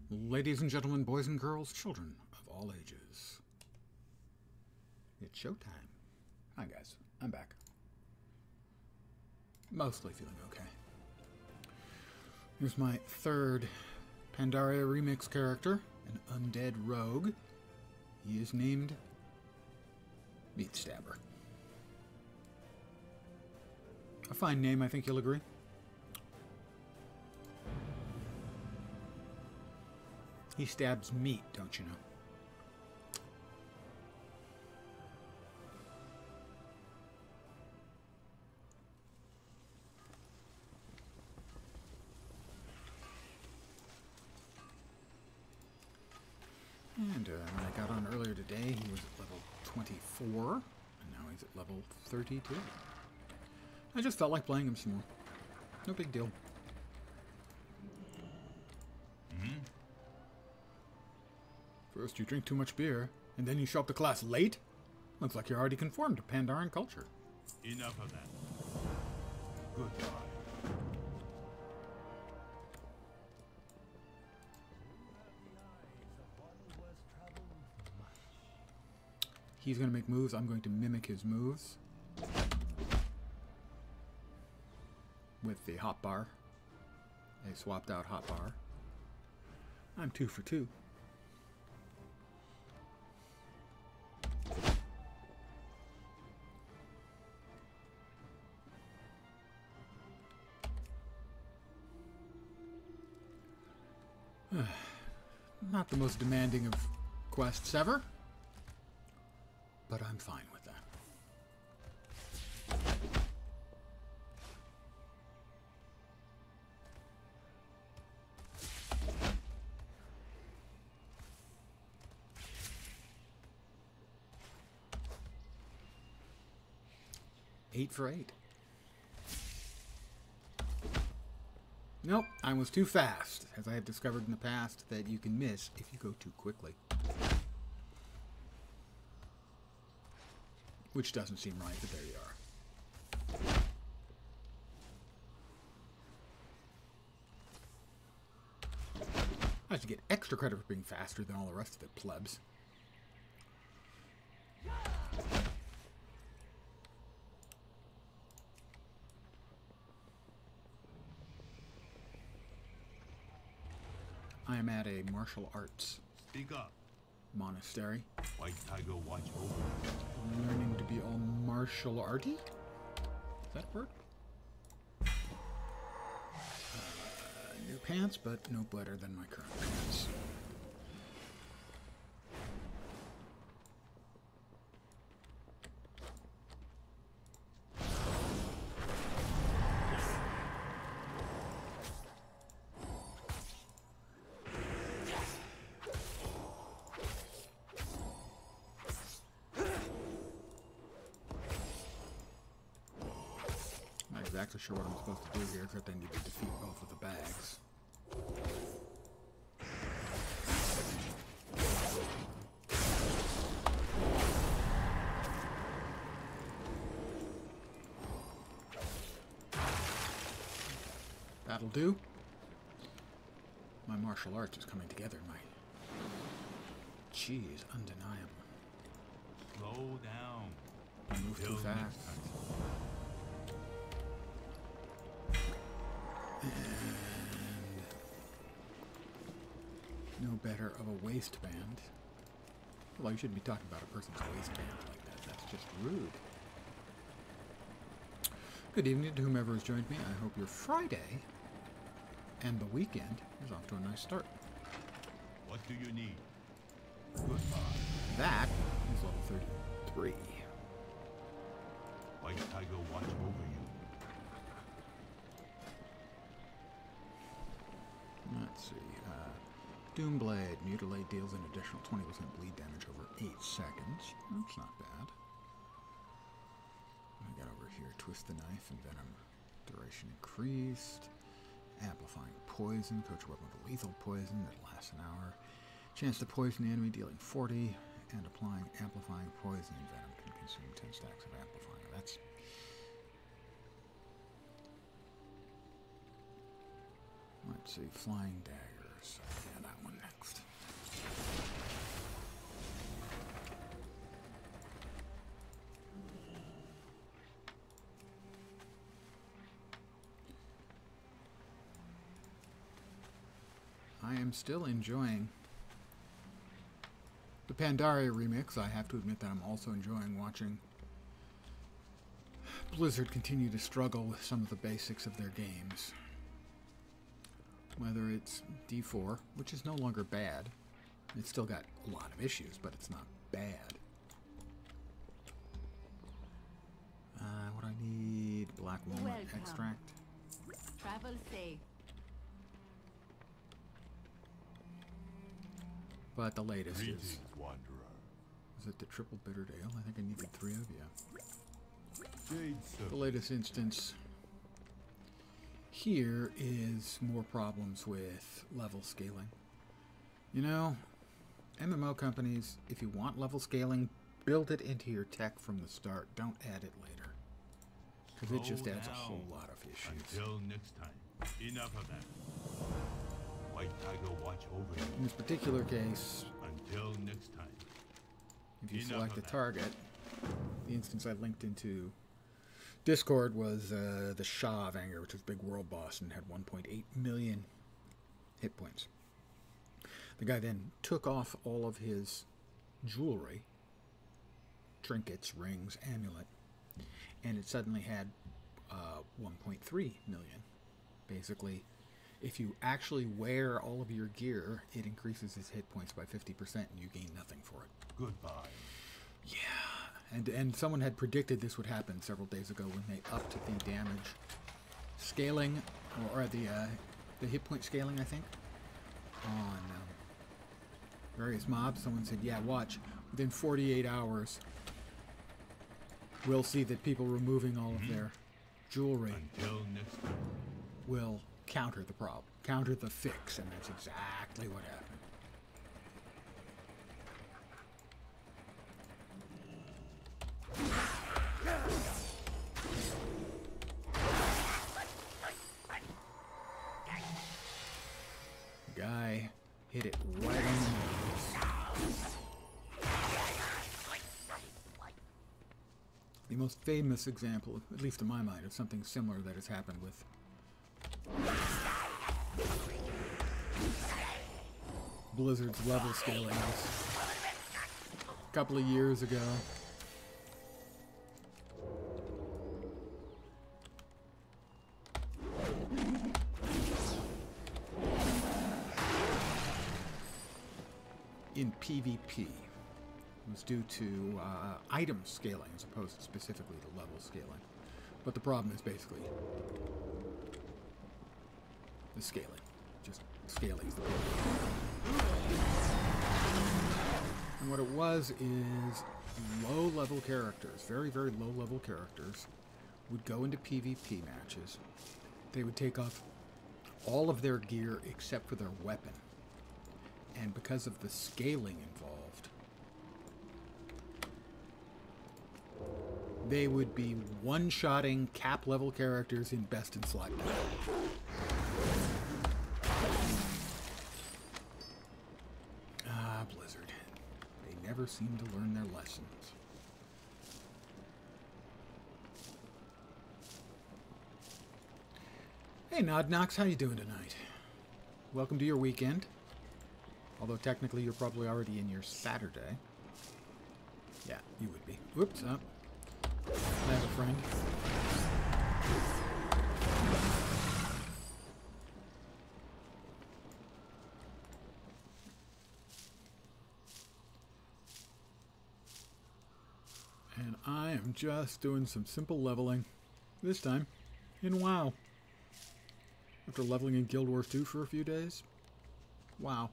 Ladies and gentlemen, boys and girls, children of all ages. It's showtime. Hi guys, I'm back. Mostly feeling okay. Here's my third Pandaria Remixed character, an undead rogue. He is named Meat Stabber. A fine name, I think you'll agree. He stabs meat, don't you know? And when I got on earlier today, he was at level 24, and now he's at level 32. I just felt like playing him some more. No big deal. First you drink too much beer, and then you show up to class late? Looks like you're already conformed to Pandaren culture. Enough of that. Goodbye. He's going to make moves. I'm going to mimic his moves. With the hotbar. A swapped out hotbar. I'm 2 for 2. Not the most demanding of quests ever, but I'm fine with that. 8 for 8. Nope, I was too fast, as I have discovered in the past that you can miss if you go too quickly. Which doesn't seem right, but there you are. I should get extra credit for being faster than all the rest of the plebs. I am at a martial arts monastery. White Tiger watch over. Learning to be all martial arty? Is that a word? New pants, but no better than my current pants. Exactly sure what I'm supposed to do here, except I need to defeat both of the bags. That'll do. My martial arts is coming together. My chi is undeniable. Slow down. I move too fast. And no better of a waistband. Well, you shouldn't be talking about a person's waistband like that. That's just rude. Good evening to whomever has joined me. I hope your Friday and the weekend is off to a nice start. What do you need? Goodbye. That is level 33. White Tiger watch over you. Let's see. Doomblade. Mutilate deals an additional 20% bleed damage over 8 seconds. That's not bad. I got over here. Twist the knife and venom. Duration increased. Amplifying poison. Coach a weapon with lethal poison that lasts an hour. Chance to poison the enemy dealing 40. And applying amplifying poison and venom can consume 10 stacks of amplifying. That's... Let's see, flying daggers. Yeah, that one. I am still enjoying the Pandaria remix. I have to admit that I'm also enjoying watching Blizzard continue to struggle with some of the basics of their games. Whether it's D4, which is no longer bad. It's still got a lot of issues, but it's not bad. What I need? Black walnut extract. Travel safe. But the latest Greetings, wanderer. is it the triple bittered ale? I think I needed 3 of you. Jade The serpent. latest instance here is more problems with level scaling. You know, MMO companies, if you want level scaling, build it into your tech from the start. Don't add it later. Because it just Slow adds a down. whole lot of issues. Until next time. Enough of that. White Tiger watch over you. In this particular case, Until next time. if you Enough select of a that. target, the instance I linked into Discord was the Shah of Anger, which was a big world boss and had 1.8 million hit points. The guy then took off all of his jewelry, trinkets, rings, amulet, and it suddenly had 1.3 million. Basically, if you actually wear all of your gear, it increases his hit points by 50% and you gain nothing for it. Goodbye. Yeah, and someone had predicted this would happen several days ago when they upped the damage scaling, or the hit point scaling, I think, on various mobs. Someone said, yeah, watch, within 48 hours, we'll see that people removing all of their jewelry Until next time. will counter the problem, counter the fix, and that's exactly what happened. The guy hit it right on the nose. The most famous example, at least in my mind, of something similar that has happened with Blizzard's level scaling is a couple of years ago. In PvP. It was due to item scaling as opposed to specifically to level scaling. But the problem is basically the scaling. Just scaling is the problem. And what it was is low-level characters, very, very low-level characters, would go into PvP matches. They would take off all of their gear except for their weapon. And because of the scaling involved, they would be one-shotting cap-level characters in best in slot battle. Ah, Blizzard. They never seem to learn their lessons. Hey, Nod Knox, how you doing tonight? Welcome to your weekend. Although technically you're probably already in your Saturday. Yeah, you would be. Whoops, up. I have a friend. And I am just doing some simple leveling. This time in WoW. After leveling in Guild Wars 2 for a few days. Wow.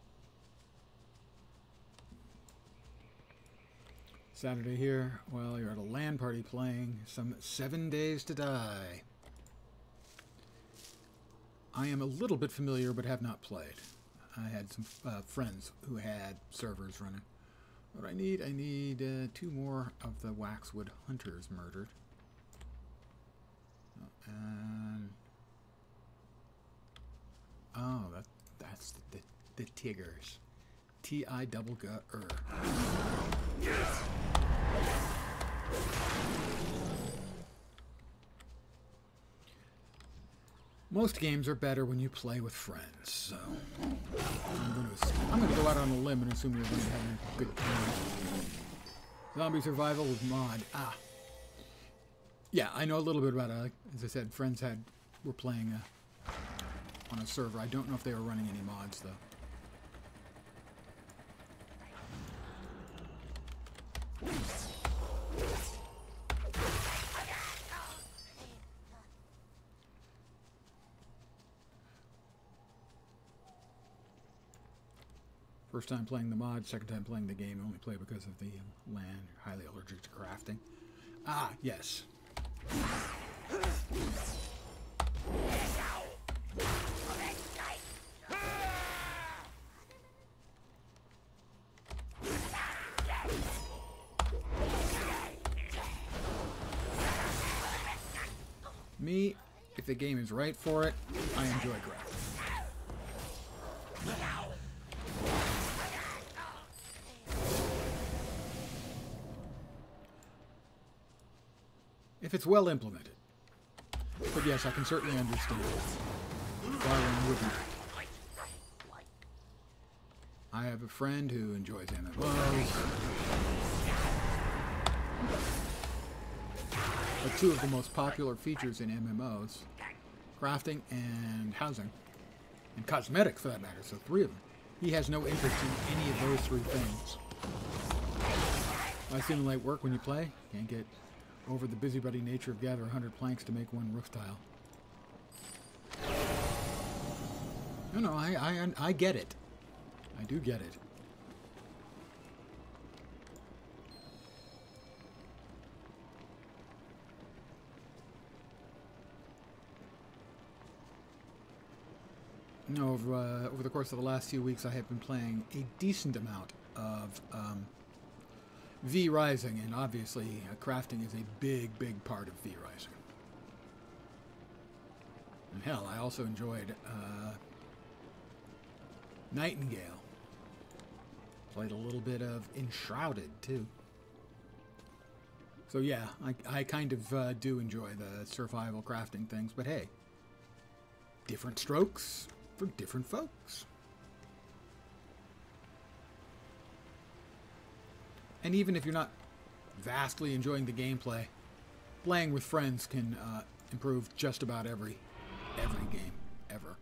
Saturday here, well, you're at a LAN party playing some 7 Days to Die. I am a little bit familiar, but have not played. I had some friends who had servers running. What I need 2 more of the Waxwood Hunters murdered. And oh, that's the Tiggers. T-I-double-G-er. Most games are better when you play with friends, so I'm gonna go out on a limb and assume you're going to have a good time. Zombie survival with mod. Yeah, I know a little bit about it. As I said, friends were playing on a server. I don't know if they were running any mods though. First time playing the mod, second time playing the game. Only play because of the land. Highly allergic to crafting. Ah, yes. Me, if the game is right for it, I enjoy crafting. If it's well implemented. But yes, I can certainly understand why one wouldn't. I have a friend who enjoys MMOs. But two of the most popular features in MMOs, crafting and housing, and cosmetics for that matter, so three of them. He has no interest in any of those three things. I simulate work when you play. Can't get over the busybody nature of gather 100 planks to make one roof tile. No, I get it. I do get it. No, over the course of the last few weeks, I have been playing a decent amount of V Rising, and obviously crafting is a big part of V Rising. And hell, I also enjoyed Nightingale. Played a little bit of Enshrouded too. So yeah, I kind of do enjoy the survival crafting things, but hey, different strokes for different folks. And even if you're not vastly enjoying the gameplay, playing with friends can improve just about every game ever.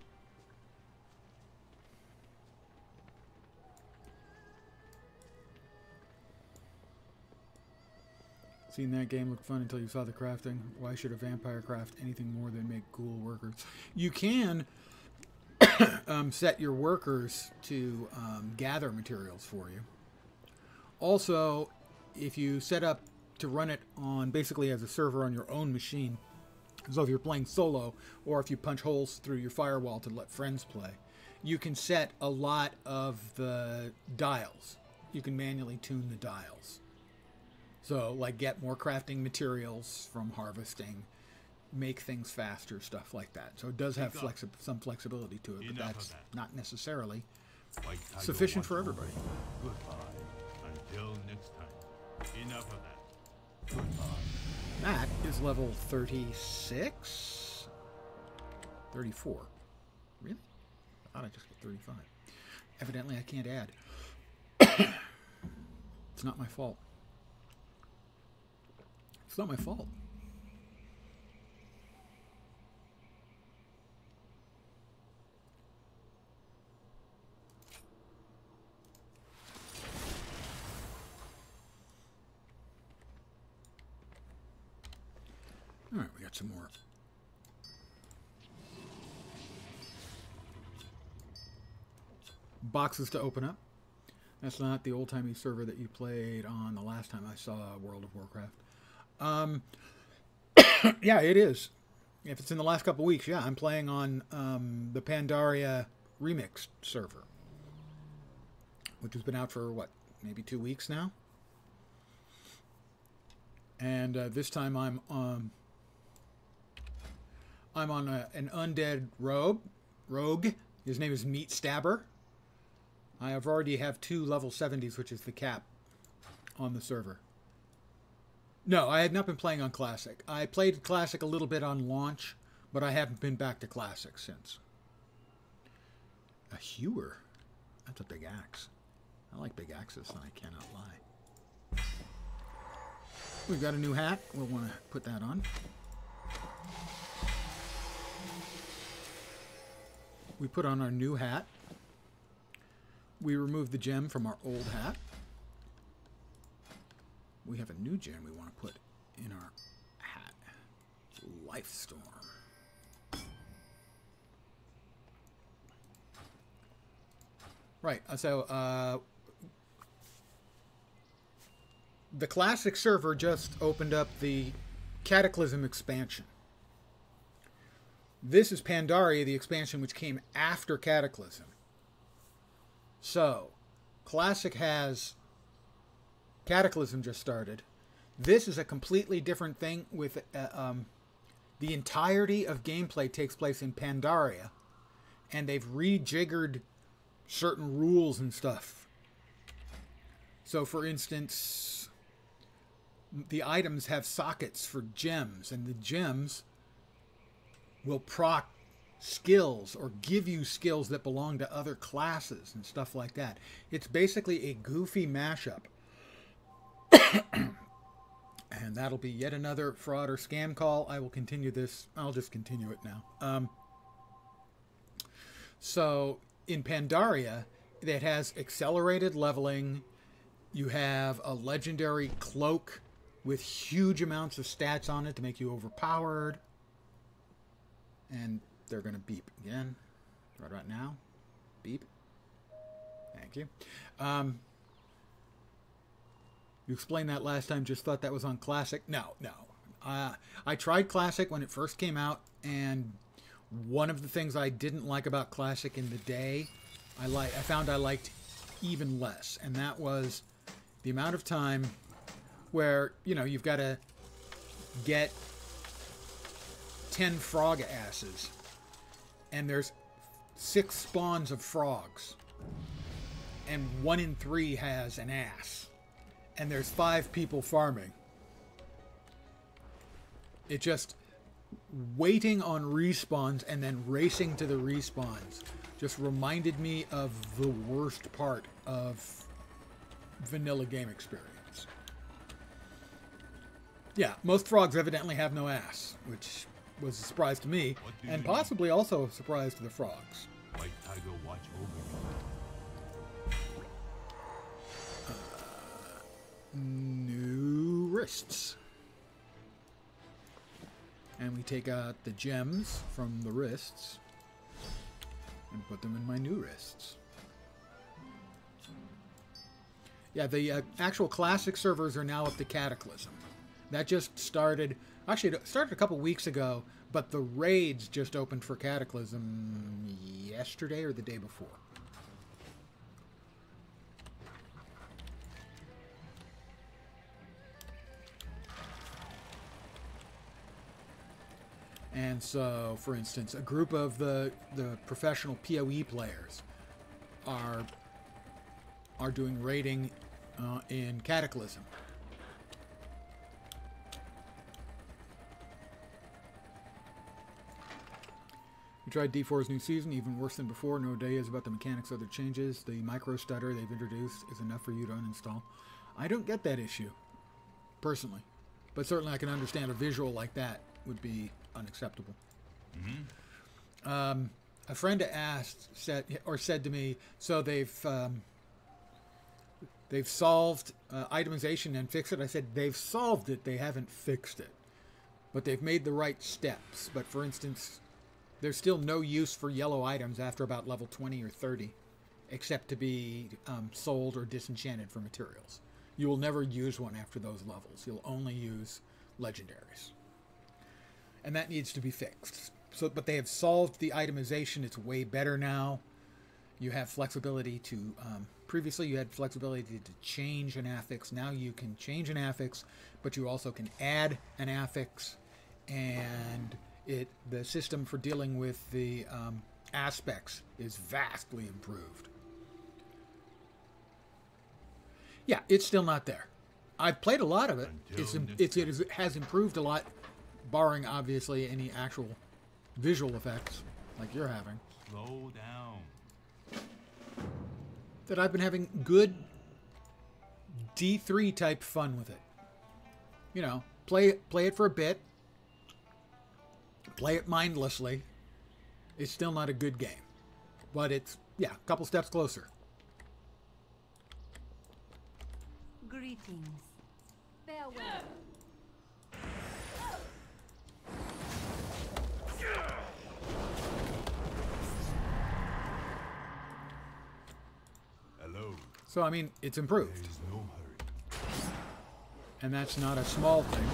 Seen that game looked fun until you saw the crafting. Why should a vampire craft anything more than make ghoul workers? You can set your workers to gather materials for you. Also, if you set up to run it on basically as a server on your own machine, so if you're playing solo or if you punch holes through your firewall to let friends play, you can set a lot of the dials. You can manually tune the dials. So, like, get more crafting materials from harvesting, make things faster, stuff like that. So it does have some flexibility to it, but that's not necessarily sufficient for everybody. Goodbye. Until next time. Enough of that. Goodbye. That is level 36? 34. Really? I thought I just got 35. Evidently I can't add. It's not my fault. It's not my fault. All right, we got some more. Boxes to open up. That's not the old-timey server that you played on the last time I saw World of Warcraft. Yeah, it is. If it's in the last couple weeks, yeah, I'm playing on the Pandaria Remixed server, which has been out for, what, maybe 2 weeks now? And this time I'm on an undead rogue. His name is Meat Stabber. I have already have 2 level 70s, which is the cap on the server. No, I had not been playing on Classic. I played Classic a little bit on launch, but I haven't been back to Classic since. A hewer? That's a big axe. I like big axes, I cannot lie. We've got a new hat. We'll want to put that on. We put on our new hat. We remove the gem from our old hat. We have a new gem we want to put in our hat. Lifestorm. Right, so the Classic server just opened up the Cataclysm expansion. This is Pandaria, the expansion which came after Cataclysm. So, Classic has Cataclysm just started. This is a completely different thing with the entirety of gameplay takes place in Pandaria, and they've rejiggered certain rules and stuff. So, for instance, the items have sockets for gems, and the gems will proc skills or give you skills that belong to other classes and stuff like that. It's basically a goofy mashup. And that'll be yet another fraud or scam call. I will continue this. I'll just continue it now. So in Pandaria, it has accelerated leveling. You have a legendary cloak with huge amounts of stats on it to make you overpowered. And they're going to beep again. Right about now. Beep. Thank you. You explained that last time. Just thought that was on Classic. No. I tried Classic when it first came out, and one of the things I didn't like about Classic in the day, I found I liked even less, and that was the amount of time where, you know, you've got to get 10 frog asses, and there's 6 spawns of frogs, and 1 in 3 has an ass, and there's 5 people farming. It just, waiting on respawns and then racing to the respawns just reminded me of the worst part of vanilla game experience. Yeah, most frogs evidently have no ass, which was a surprise to me, and possibly also a surprise to the frogs. White Tiger watch over you. New wrists. And we take out the gems from the wrists and put them in my new wrists. Yeah, the actual Classic servers are now up to Cataclysm. That just started, actually it started a couple weeks ago, but the raids just opened for Cataclysm yesterday or the day before. And so, for instance, a group of the professional PoE players are doing raiding in Cataclysm. We tried D4's new season, even worse than before. No ideas about the mechanics or other changes. The micro stutter they've introduced is enough for you to uninstall. I don't get that issue, personally. But certainly I can understand a visual like that would be unacceptable. Mm-hmm. A friend said to me, so they've solved itemization and fixed it. I said, they've solved it, they haven't fixed it. But they've made the right steps. But for instance, there's still no use for yellow items after about level 20 or 30, except to be sold or disenchanted for materials. You will never use one after those levels. You'll only use legendaries. And that needs to be fixed. So, but they have solved the itemization. It's way better now. You have flexibility to... previously, you had flexibility to change an affix. Now you can change an affix, but you also can add an affix. And the system for dealing with the aspects is vastly improved. Yeah, it's still not there. I've played a lot of it. It has improved a lot, barring obviously any actual visual effects like you're having. Slow down. That I've been having good D3 type fun with it. You know, play it for a bit. Play it mindlessly. It's still not a good game. But it's, yeah, a couple steps closer. Greetings. Farewell. Hello. So, I mean, it's improved. There is no hurry. And that's not a small thing.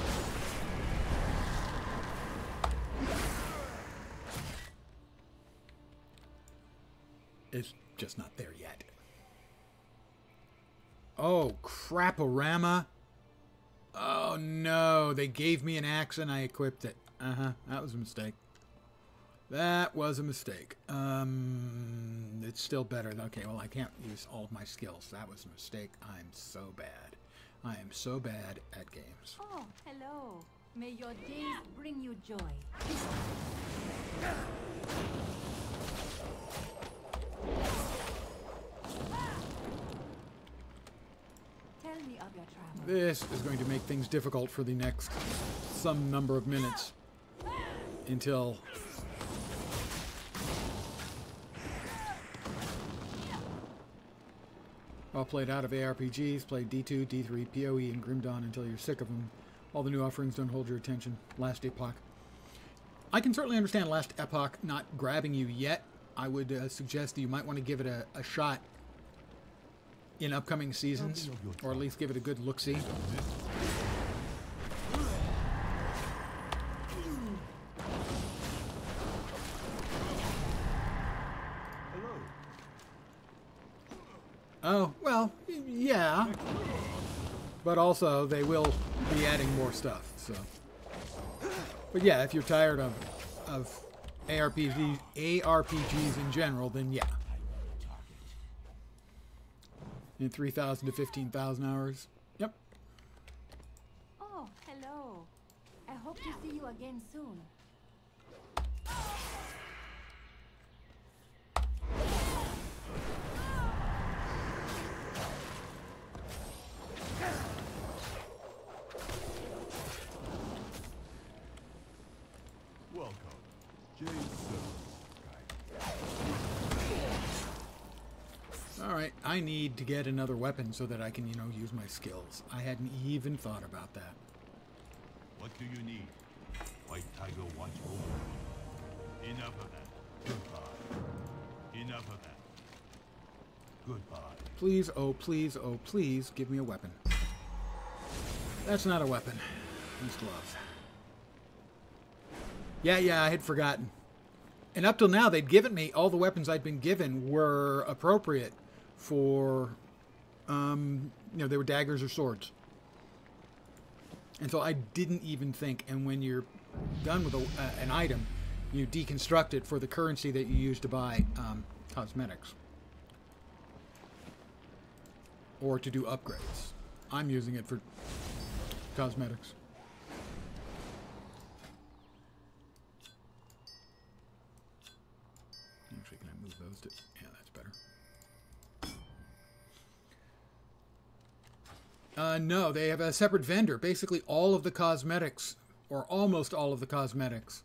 It's just not there yet. Oh, crap-a-rama. Oh, no. They gave me an axe and I equipped it. Uh-huh. That was a mistake. That was a mistake. It's still better. Okay, well, I can't use all of my skills. That was a mistake. I'm so bad. I am so bad at games. Oh, hello. May your days bring you joy. Tell me of your travel. This is going to make things difficult for the next some number of minutes until all played out of ARPGs, play D2, D3, PoE, and Grim Dawn until you're sick of them. All the new offerings don't hold your attention. Last Epoch. I can certainly understand Last Epoch not grabbing you yet. I would suggest that you might want to give it a shot in upcoming seasons, or at least give it a good look-see. Oh, well, yeah. But also, they will be adding more stuff, so. But yeah, if you're tired of ARPGs in general, then yeah. In 3,000 to 15,000 hours. Yep. Oh, hello. I hope to see you again soon. Welcome. Jason. Alright, I need to get another weapon so that I can, use my skills. I hadn't even thought about that. What do you need? White Tiger wants over. Enough of that. Goodbye. Enough of that. Goodbye. Please, oh please, give me a weapon. That's not a weapon. It's gloves. Yeah, I had forgotten. And up till now, they'd given me, all the weapons I'd been given were appropriate for, they were daggers or swords. And so I didn't even think, and when you're done with an item, you deconstruct it for the currency that you use to buy cosmetics. Or to do upgrades. I'm using it for cosmetics. Actually, can I move those to... Yeah, that's better. No, they have a separate vendor. Basically, all of the cosmetics, or almost all of the cosmetics,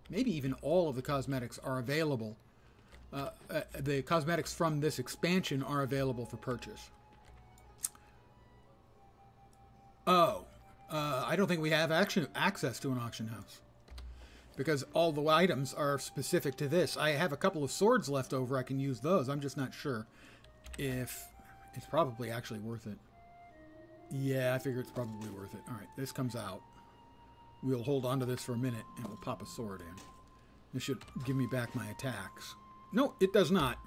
maybe even all of the cosmetics are available. The cosmetics from this expansion are available for purchase. Oh, I don't think we have access to an auction house. Because all the items are specific to this. I have a couple of swords left over. I can use those. I'm just not sure if it's probably actually worth it. Yeah, I figure it's probably worth it. All right, this comes out. We'll hold on to this for a minute, and we'll pop a sword in. This should give me back my attacks. No, it does not.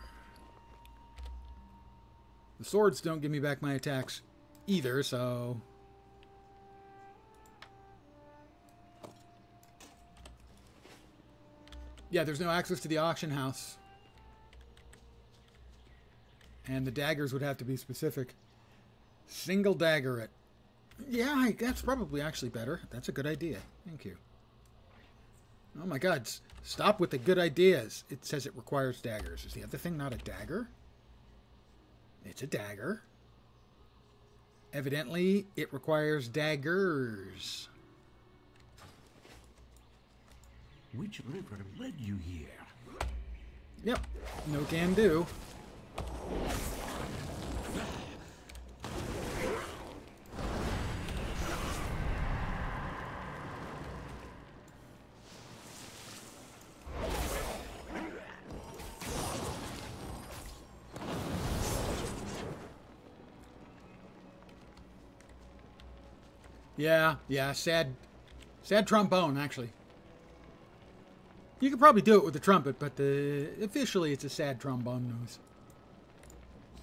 The swords don't give me back my attacks either, so... Yeah, there's no access to the auction house. And the daggers would have to be specific. Single dagger it. Yeah, that's probably actually better. That's a good idea. Thank you. Oh my god, stop with the good ideas. It says it requires daggers. Is the other thing not a dagger? It's a dagger. Evidently, it requires daggers. Which river led you here? Yep, no can do. Yeah, sad trombone, actually. You could probably do it with the trumpet, but officially it's a sad trombone noise.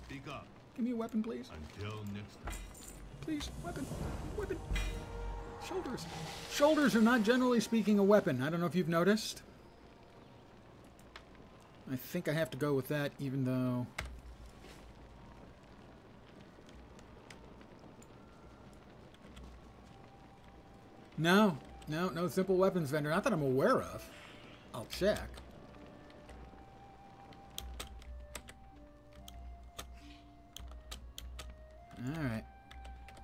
Speak up. Give me a weapon, please. Until next time. Please, weapon. Shoulders. Shoulders are not, generally speaking, a weapon. I don't know if you've noticed. I think I have to go with that, even though... No simple weapons vendor. Not that I'm aware of. I'll check. Alright.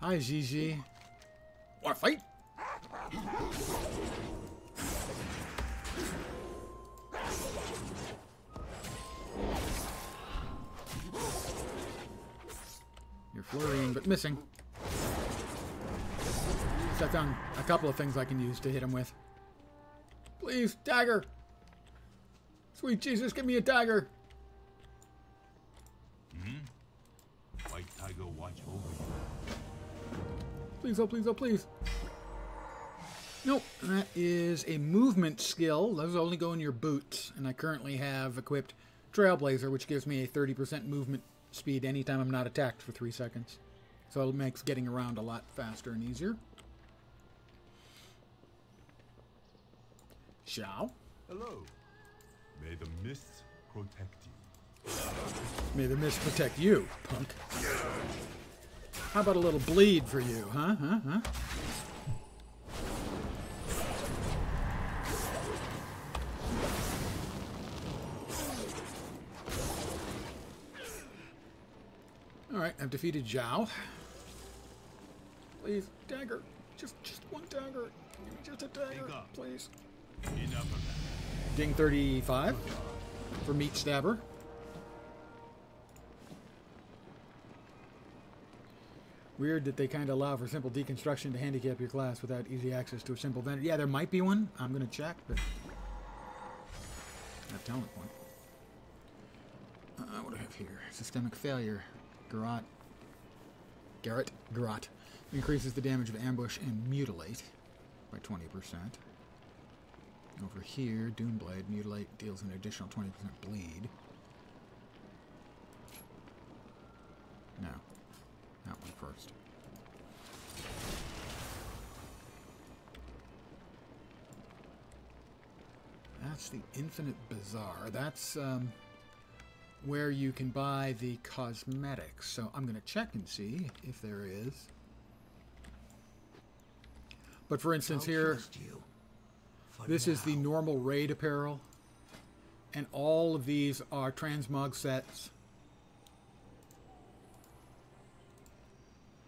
Hi, Gigi. Wanna fight? You're flurrying, but missing. I've done a couple of things I can use to hit him with. Please, dagger! Sweet Jesus, give me a dagger! White Tiger watch over you. Please, oh please, oh please. Nope, that is a movement skill. Those only go in your boots. And I currently have equipped Trailblazer, which gives me a 30% movement speed anytime I'm not attacked for 3 seconds. So it makes getting around a lot faster and easier. Xiao. Hello. May the mists protect you. May the mist protect you, punk. How about a little bleed for you, huh? Alright, I've defeated Zhao. Please, dagger. Just one dagger. Give me just a dagger, please. Enough of that. Ding 35 for Meat Stabber. Weird that they kind of allow for simple deconstruction to handicap your class without easy access to a simple vendor. Yeah, there might be one. I'm going to check, but I have talent point. What do I have here? Systemic failure. Garrett. Increases the damage of ambush and mutilate by 20%. Over here, Doomblade. Mutilate deals an additional 20% bleed. No. That one first. That's the Infinite Bazaar. That's where you can buy the cosmetics. So I'm going to check and see if there is. But for instance here, this is the normal raid apparel. And all of these are transmog sets.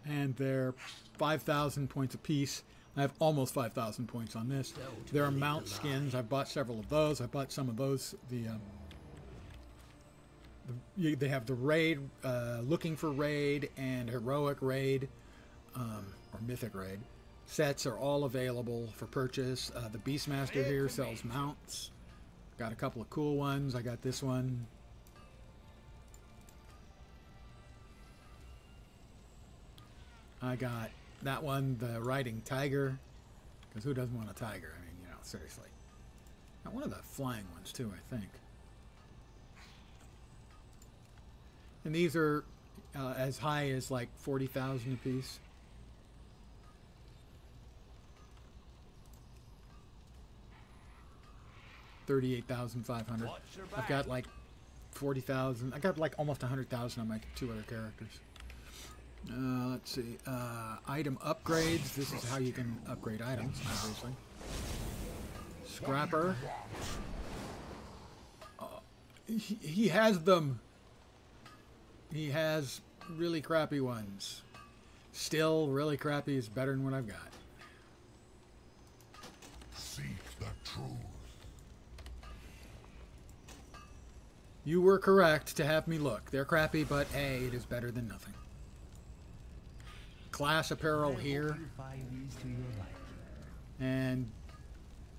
And they're 5,000 points apiece. I have almost 5,000 points on this. There are mount skins. I've bought several of those. I bought some of those. They have the raid, looking for raid, and heroic raid, or mythic raid. Sets are all available for purchase. The Beastmaster here sells mounts. Got a couple of cool ones. I got this one. I got that one, the Riding Tiger. Because who doesn't want a tiger? I mean, you know, seriously. Got one of the flying ones, too, I think. And these are as high as, like, 40,000 apiece. $38,500. I've got, like, 40,000. I got, like, almost 100,000 on my 2 other characters. Let's see. Item upgrades. This is how you can upgrade items, obviously. Scrapper. He has them. He has really crappy ones. Still, really crappy is better than what I've got. Seek the truth. You were correct to have me look. They're crappy, but hey, it is better than nothing. Class apparel here. And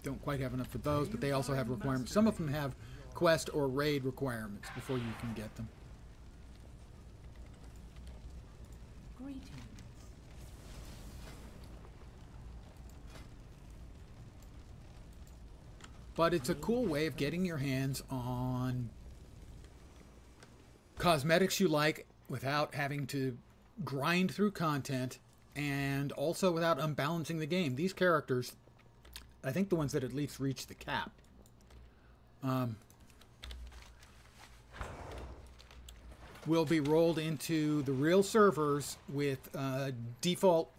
don't quite have enough for those, but they also have requirements. Some of them have quest or raid requirements before you can get them. Greetings. But it's a cool way of getting your hands on cosmetics you like without having to grind through content and also without unbalancing the game. These characters, I think the ones that at least reach the cap, will be rolled into the real servers with default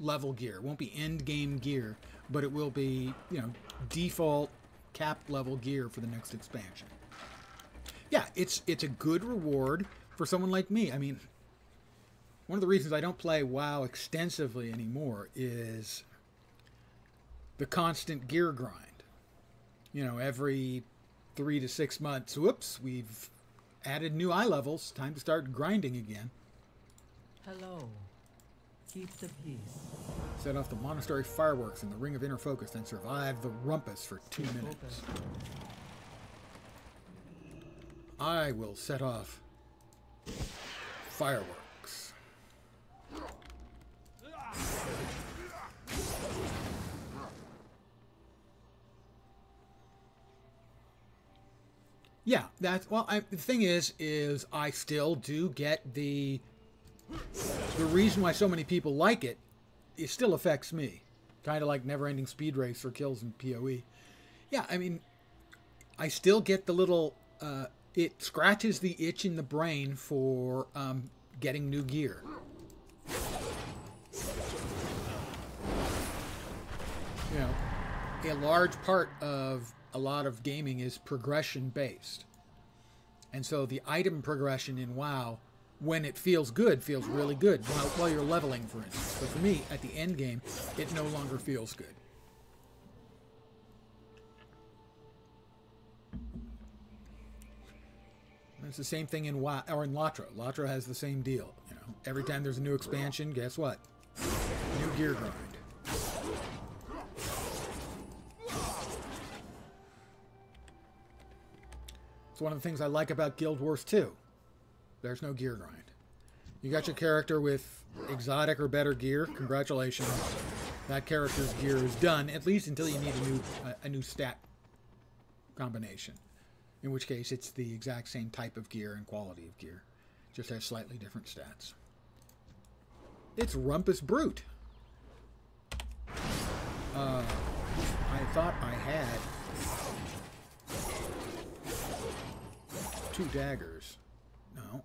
level gear. It won't be end game gear, but it will be, you know, default cap level gear for the next expansion. Yeah, it's a good reward for someone like me. I mean, one of the reasons I don't play WoW extensively anymore is the constant gear grind. You know, every 3 to 6 months, whoops, we've added new eye levels. Time to start grinding again. Hello. Keep the peace. Set off the monastery fireworks in the Ring of Inner Focus, then survive the rumpus for 2 minutes. I will set off fireworks. Yeah, that's, well, the thing is I still do get the reason why so many people like it, it still affects me. Kind of like never-ending speed race for kills in PoE. Yeah, I mean, I still get the little, it scratches the itch in the brain for getting new gear. You know, a large part of a lot of gaming is progression based. And so the item progression in WoW, when it feels good, feels really good while you're leveling, for instance. But for me, at the end game, it no longer feels good. And it's the same thing in WoW, or in LATRA. LATRA has the same deal. You know, every time there's a new expansion, guess what? New gear grind. It's one of the things I like about Guild Wars 2. There's no gear grind. You got your character with exotic or better gear. Congratulations. That character's gear is done, at least until you need a new stat combination. In which case, it's the exact same type of gear and quality of gear. Just has slightly different stats. It's Rumpus Brute. I thought I had 2 daggers. No.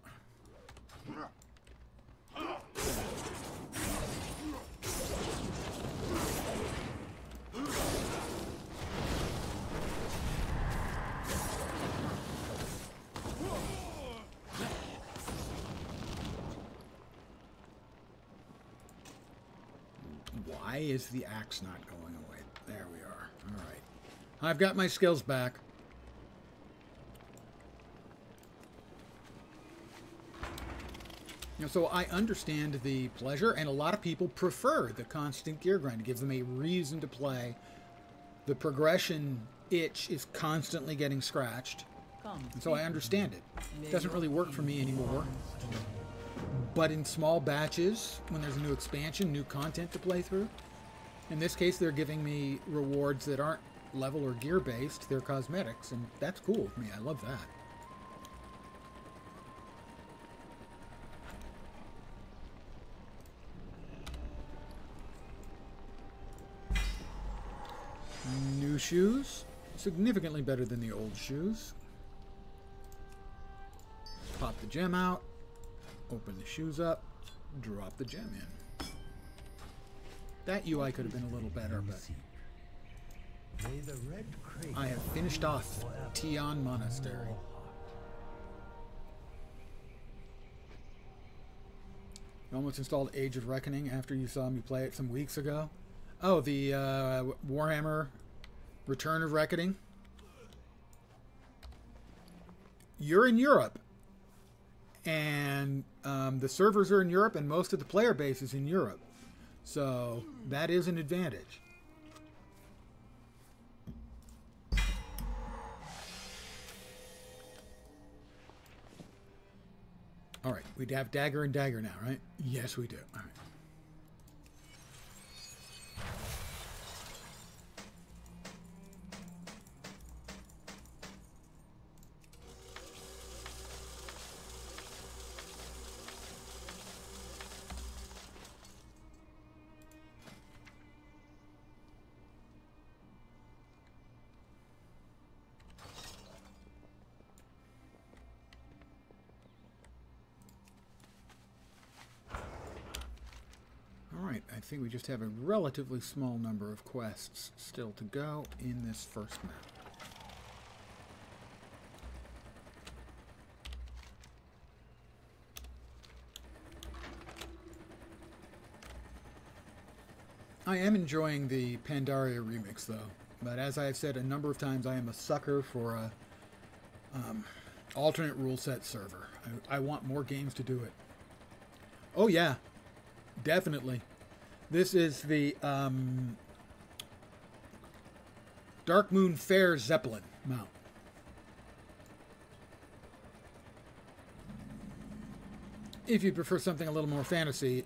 Why is the axe not going away? There we are. All right. I've got my skills back. So I understand the pleasure, and a lot of people prefer the constant gear grind. It gives them a reason to play. The progression itch is constantly getting scratched, and so I understand it. It doesn't really work for me anymore. But in small batches, when there's a new expansion, new content to play through, in this case they're giving me rewards that aren't level or gear based, they're cosmetics, and that's cool with me. I love that. New shoes, significantly better than the old shoes. Pop the gem out, open the shoes up, drop the gem in. That UI could have been a little better, but May the red crate I have finished off Tion Monastery. You almost installed Age of Reckoning after you saw me play it some weeks ago. Oh, the Warhammer Return of Reckoning. You're in Europe. And the servers are in Europe, and most of the player base is in Europe. So that is an advantage. All right, we'd have dagger and dagger now, right? Yes, we do. All right. I think we just have a relatively small number of quests still to go in this first map. I am enjoying the Pandaria remix, though. But as I have said a number of times, I am a sucker for a alternate rule set server. I want more games to do it. Oh yeah, definitely. This is the Dark Moon Fair Zeppelin mount. If you prefer something a little more fantasy,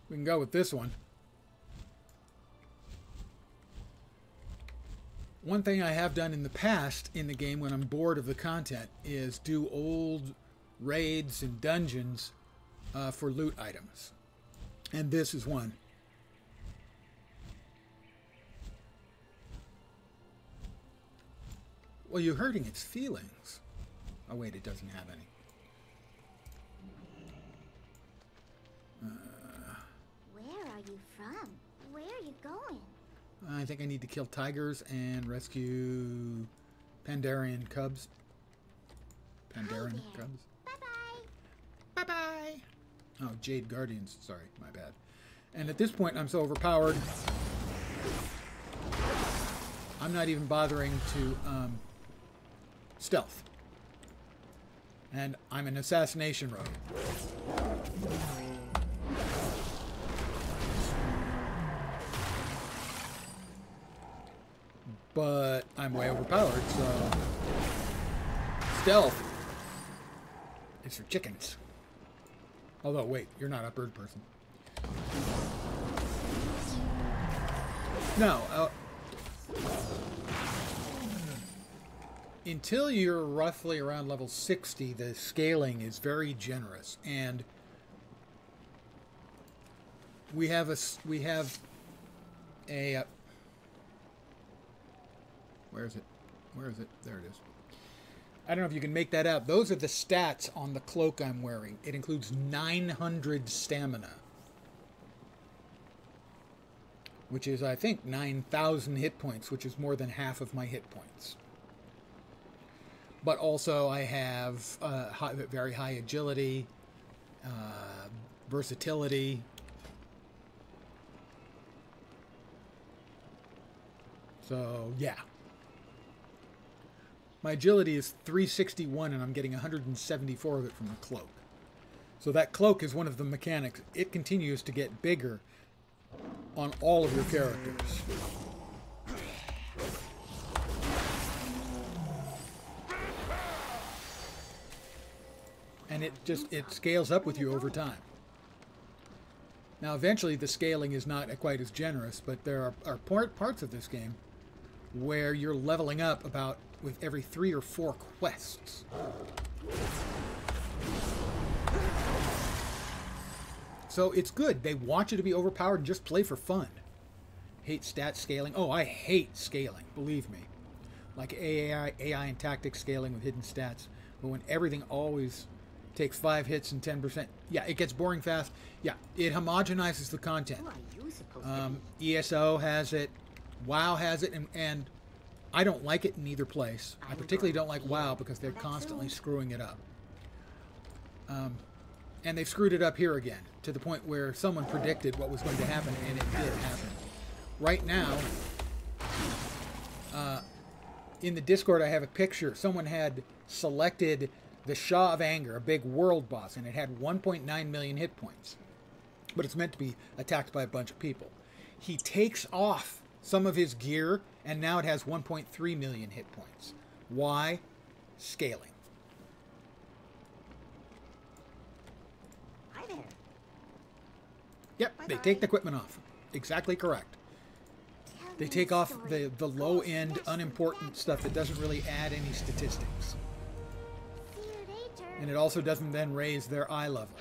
we can go with this one. One thing I have done in the past in the game when I'm bored of the content is do old raids and dungeons for loot items. And this is one. Well, you're hurting its feelings. Oh wait, it doesn't have any. Where are you from? Where are you going? I think I need to kill tigers and rescue Pandarian cubs. Pandaren cubs. Bye-bye. Bye-bye. Oh, Jade Guardians. Sorry, my bad. And at this point, I'm so overpowered, I'm not even bothering to stealth. And I'm an assassination rogue. But I'm way overpowered, so stealth is for chickens. Although, wait, you're not a bird person. No. Until you're roughly around level 60, the scaling is very generous, and we have a where is it? Where is it? There it is. I don't know if you can make that out. Those are the stats on the cloak I'm wearing. It includes 900 stamina, which is, I think, 9,000 hit points, which is more than half of my hit points. But also I have very high agility, versatility. So, yeah. My agility is 361, and I'm getting 174 of it from the cloak. So that cloak is one of the mechanics. It continues to get bigger on all of your characters. And it scales up with you over time. Now, eventually, the scaling is not quite as generous, but there are parts of this game where you're leveling up about with every 3 or 4 quests. So it's good. They want you to be overpowered and just play for fun. Hate stat scaling. Oh, I hate scaling, believe me. Like AI and tactics scaling with hidden stats. But when everything always Takes 5 hits and 10%. Yeah, it gets boring fast. Yeah, it homogenizes the content. Who are you supposed to be? ESO has it. WoW has it. And I don't like it in either place. I particularly don't like WoW because they're constantly screwing it up. And they've screwed it up here again, to the point where someone predicted what was going to happen, and it did happen. Right now, in the Discord, I have a picture. Someone had selected the Shah of Anger, a big world boss, and it had 1.9 million hit points. But it's meant to be attacked by a bunch of people. He takes off some of his gear, and now it has 1.3 million hit points. Why? Scaling. Hi there. Yep, they take the equipment off. Exactly correct. Tell They me take a off story. the low-end, unimportant stuff that doesn't really add any statistics. See you later. And it also doesn't then raise their eye level.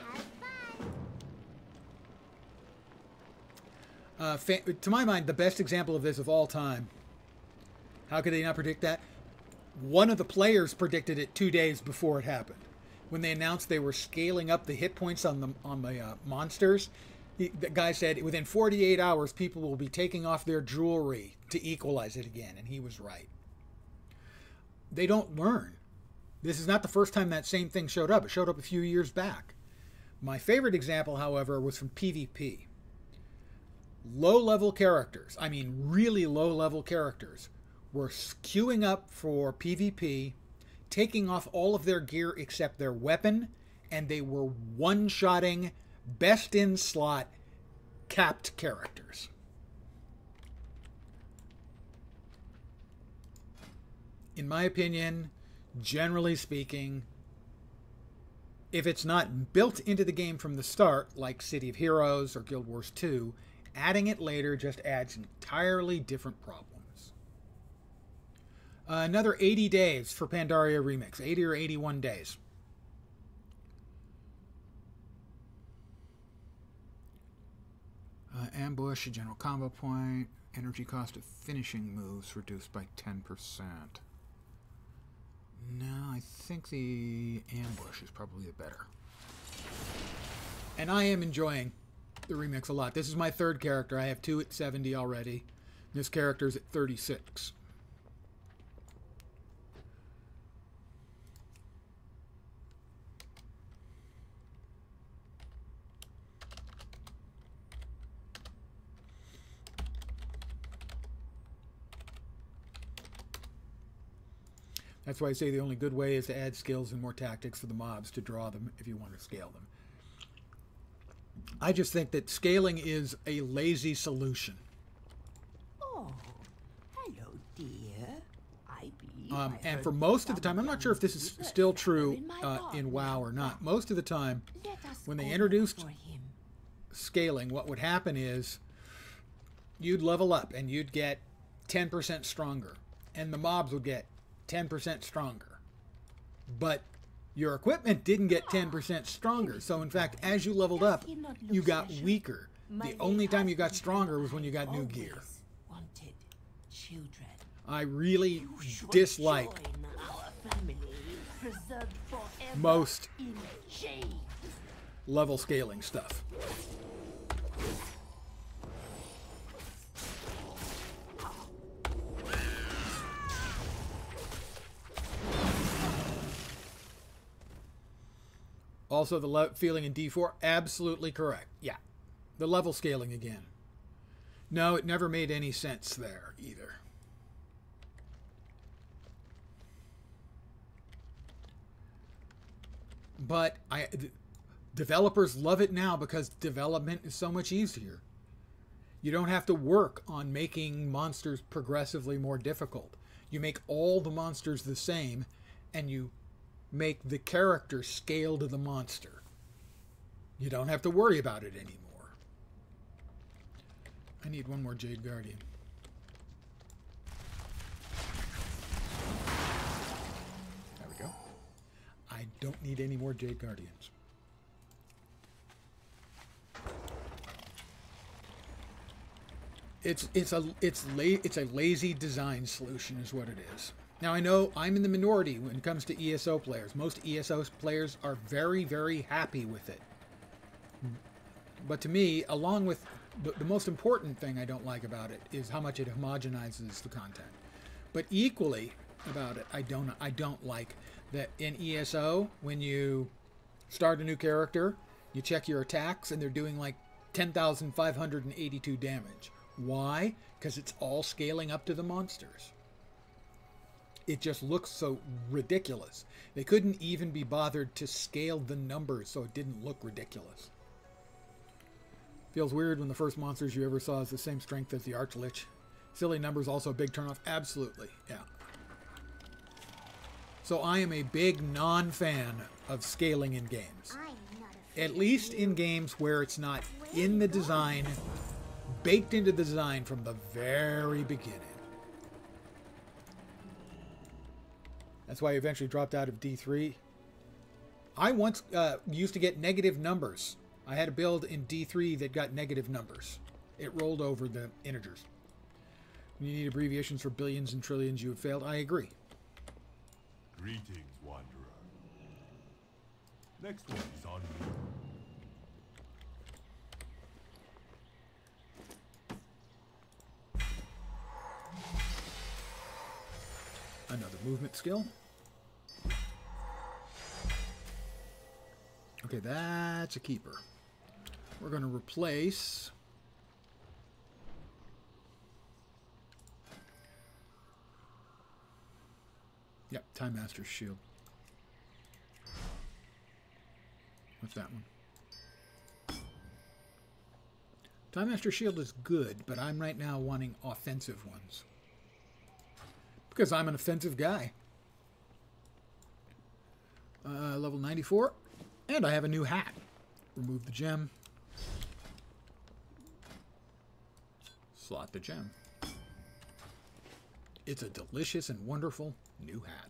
Have fun. To my mind, the best example of this of all time, how could they not predict that? One of the players predicted it 2 days before it happened. When they announced they were scaling up the hit points on the monsters, the guy said within 48 hours people will be taking off their jewelry to equalize it again, and he was right. They don't learn. This is not the first time that same thing showed up. It showed up a few years back. My favorite example, however, was from PvP. Low-level characters, I mean really low-level characters, were queuing up for PvP, taking off all of their gear except their weapon, and they were one-shotting best-in-slot capped characters. In my opinion, generally speaking, if it's not built into the game from the start, like City of Heroes or Guild Wars 2, adding it later just adds entirely different problems. Another 80 days for Pandaria Remix. 80 or 81 days. Ambush, a general combo point. Energy cost of finishing moves reduced by 10%. No, I think the ambush is probably the better. And I am enjoying the remix a lot. This is my third character. I have 2 at 70 already. This character's at 36. That's why I say the only good way is to add skills and more tactics for the mobs to draw them if you want to scale them. I just think that scaling is a lazy solution. Oh, hello, dear. I be. And for most of the time, I'm not sure if this is still true in WoW or not. Most of the time, when they introduced scaling, what would happen is you'd level up and you'd get 10% stronger, and the mobs would get 10% stronger. But your equipment didn't get 10% stronger. So in fact, as you leveled up, you got weaker. The only time you got stronger was when you got new gear. I really dislike most level scaling stuff. Also, the feeling in D4, absolutely correct. Yeah, the level scaling again. No, it never made any sense there either. But developers love it now because development is so much easier. You don't have to work on making monsters progressively more difficult. You make all the monsters the same, and you make the character scale to the monster. You don't have to worry about it anymore. I need one more Jade Guardian. There we go. I don't need any more Jade Guardians. It's a lazy design solution is what it is. Now, I know I'm in the minority when it comes to ESO players. Most ESO players are very, very happy with it. But to me, along with the most important thing I don't like about it is how much it homogenizes the content. But equally about it, I don't like that in ESO, when you start a new character, you check your attacks and they're doing like 10,582 damage. Why? Because it's all scaling up to the monsters. It just looks so ridiculous. They couldn't even be bothered to scale the numbers so it didn't look ridiculous. Feels weird when the first monsters you ever saw is the same strength as the Archlich. Silly numbers also a big turnoff. Absolutely, yeah. So I am a big non-fan of scaling in games. At least in games where it's not in the design, baked into the design from the very beginning. That's why I eventually dropped out of D3. I once used to get negative numbers. I had a build in D3 that got negative numbers. It rolled over the integers. When you need abbreviations for billions and trillions, you have failed. I agree. Greetings, Wanderer. Next one is on me. Another movement skill. Okay, that's a keeper. We're going to replace... Yep, Time Master's Shield. What's that one? Time Master's Shield is good, but I'm right now wanting offensive ones. Because I'm an offensive guy. Level 94. And I have a new hat. Remove the gem. Slot the gem. It's a delicious and wonderful new hat.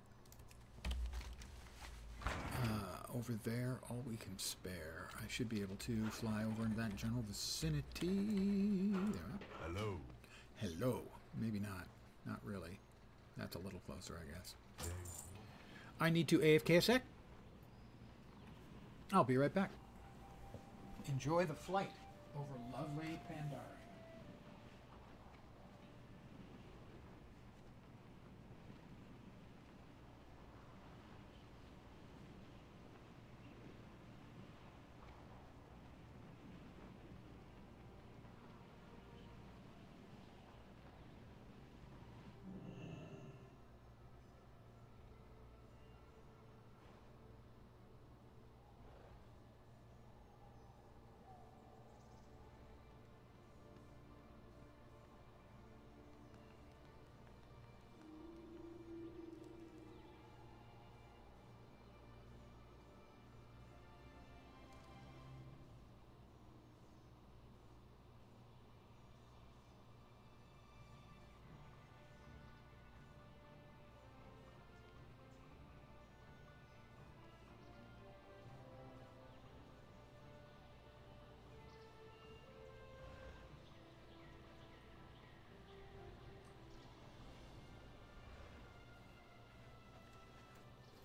Over there, all we can spare. I should be able to fly over into that general vicinity. There. Hello. Hello. Maybe not. Not really. That's a little closer, I guess. I need to AFK a sec. I'll be right back. Enjoy the flight over lovely Pandaria.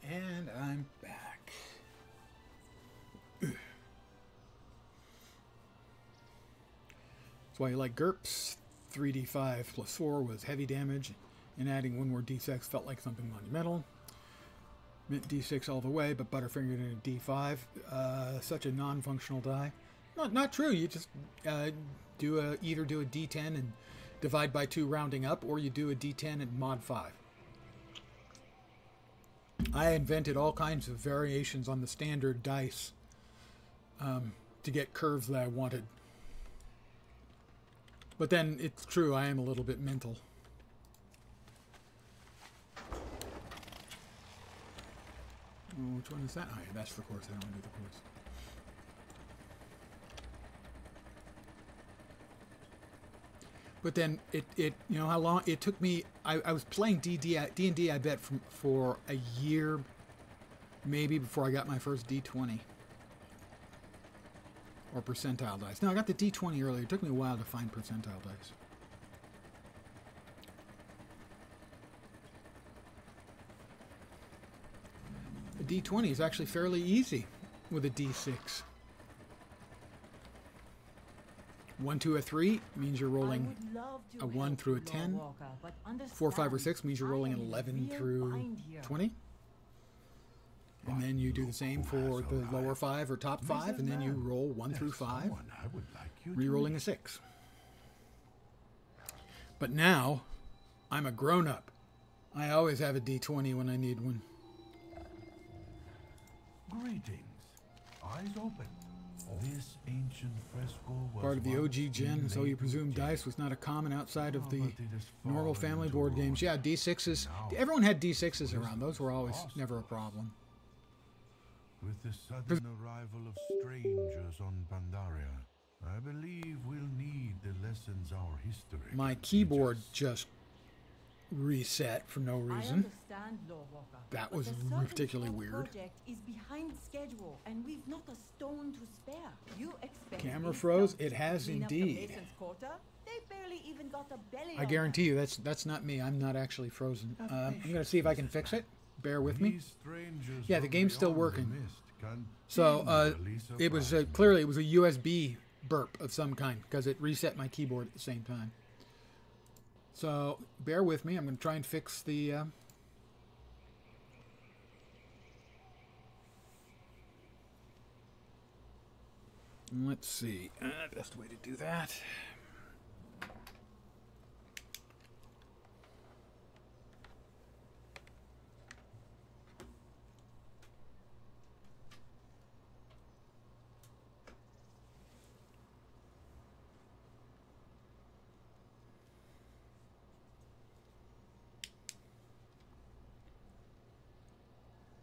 And I'm back. That's why you like GURPS. 3d5 plus 4 was heavy damage, and adding one more d6 felt like something monumental. Mint d6 all the way, but Butterfingered in a d5. Such a non-functional die. Not true. You just either do a d10 and divide by 2 rounding up, or you do a d10 and mod 5. I invented all kinds of variations on the standard dice to get curves that I wanted. But then, it's true, I am a little bit mental. Oh, which one is that? Oh, yeah, that's the course. I don't want to do the course. But then, you know how long it took me. I was playing D&D, I bet, for a year, maybe, before I got my first D20. Or percentile dice. No, I got the D20 earlier. It took me a while to find percentile dice. D20 is actually fairly easy with a D6. 1, 2, or 3 means you're rolling a 1 through a 10. 4, 5, or 6 means you're rolling an 11 through 20. And then you do the same for the lower 5 or top 5, and then you roll 1 through 5, re-rolling a 6. But now, I'm a grown-up. I always have a D20 when I need one. Greetings. Eyes open. This ancient fresco was Part of the OG gen, so you presume dice was not a common outside of the normal family board games. Yeah, D6s. Everyone had D6s around. Those were always never a problem. With the sudden arrival of strangers on Pandaria, I believe we'll need the lessons our history. My can teach keyboard us. just reset for no I reason. understand, Lawwalker, That but was the Southern particularly Front weird. project is behind schedule, and we've not a stone to spare. You expect Camera these froze? thugs It to has clean up the indeed. Mason's Quarter? They barely even got a belly I on guarantee you that's not me. I'm not actually frozen. I'm going to see if I can fix it. Bear with me. These strangers Yeah, the from game's still beyond the working. mist So continually it was surprise me. clearly it was a USB burp of some kind because it reset my keyboard at the same time. So bear with me. I'm going to try and fix the. Let's see. Best way to do that.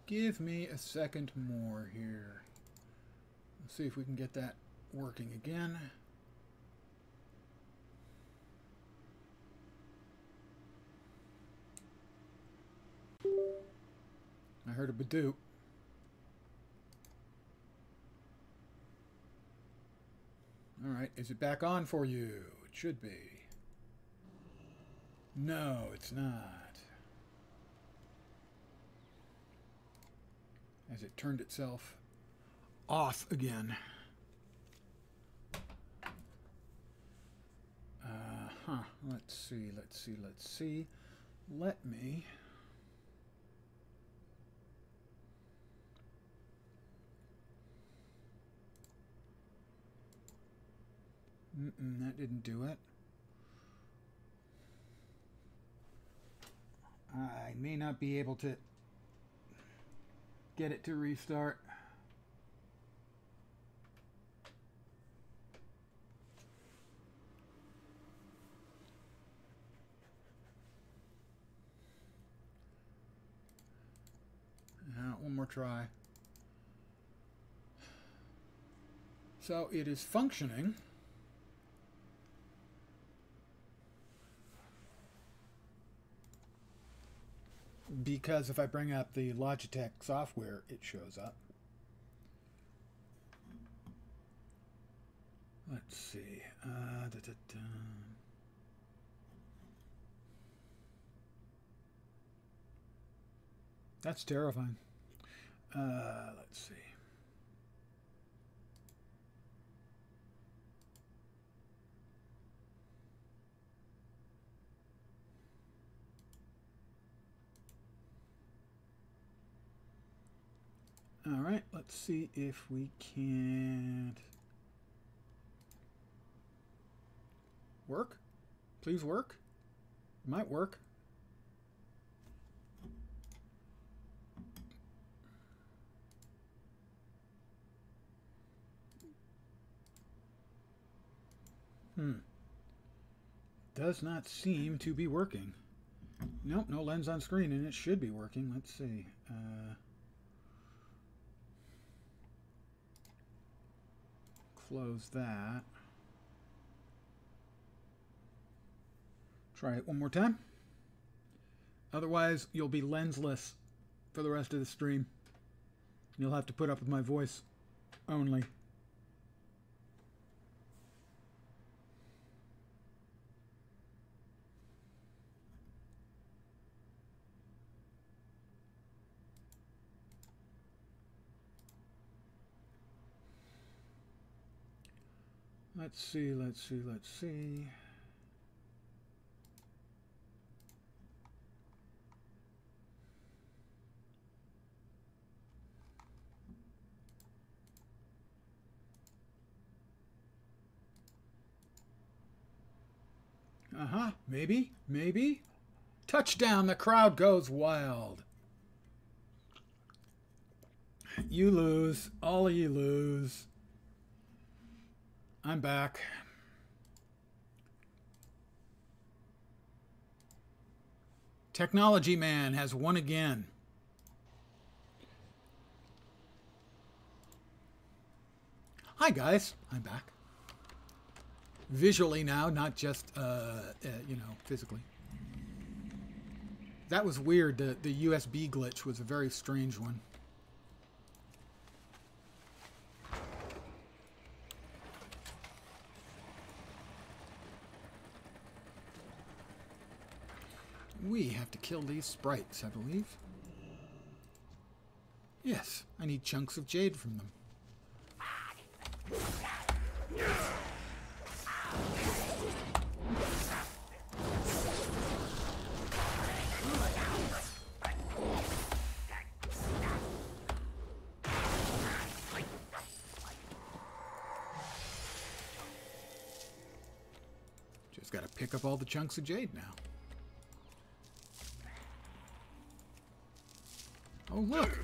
Give me a second more here. Let's see if we can get that working again. I heard a badoop. Alright, is it back on for you? It should be. No, it's not. As it turned itself off again. Let's see. Let me... that didn't do it. I may not be able to get it to restart. One more try. So it is functioning. Because if I bring up the Logitech software, it shows up. Let's see. That's terrifying. Let's see. All right, let's see if we can't work. Please work. It might work. Does not seem to be working. Nope, no lens on screen, and it should be working. Let's see. Close that. Try it one more time. Otherwise, you'll be lensless for the rest of the stream. You'll have to put up with my voice only. Let's see, let's see, let's see. Maybe, maybe. Touchdown, the crowd goes wild. You lose, all of you lose. I'm back. Technology Man has won again. Hi guys, I'm back. Visually now, not just, you know, physically. That was weird. The USB glitch was a very strange one. We have to kill these sprites, I believe. Yes, I need chunks of jade from them. Just gotta pick up all the chunks of jade now. Oh look!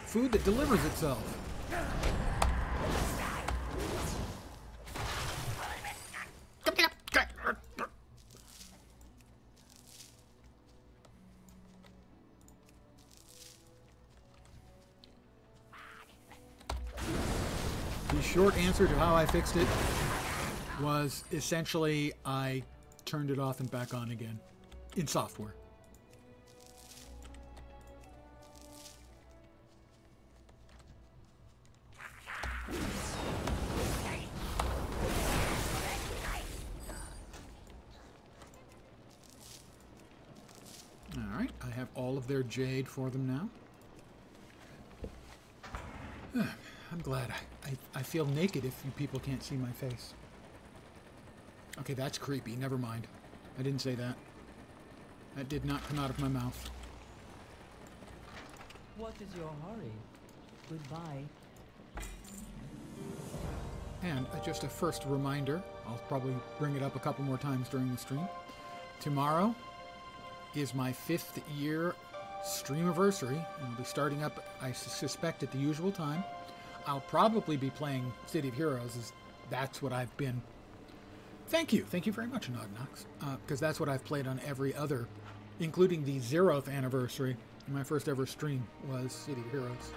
Food that delivers itself. The short answer to how I fixed it was essentially I turned it off and back on again in software. Alright, I have all of their jade for them now. I'm glad. I feel naked if you people can't see my face. Okay, that's creepy. Never mind. I didn't say that. That did not come out of my mouth. What is your hurry? Goodbye. And just a first reminder, I'll probably bring it up a couple more times during the stream. Tomorrow is my 5th year Stream-A-Versary, and I'll be starting up, I suspect, at the usual time. I'll probably be playing City of Heroes, as that's what I've been. Thank you very much, Nognox, because that's what I've played on every other, including the 0th anniversary. My first ever stream was City of Heroes.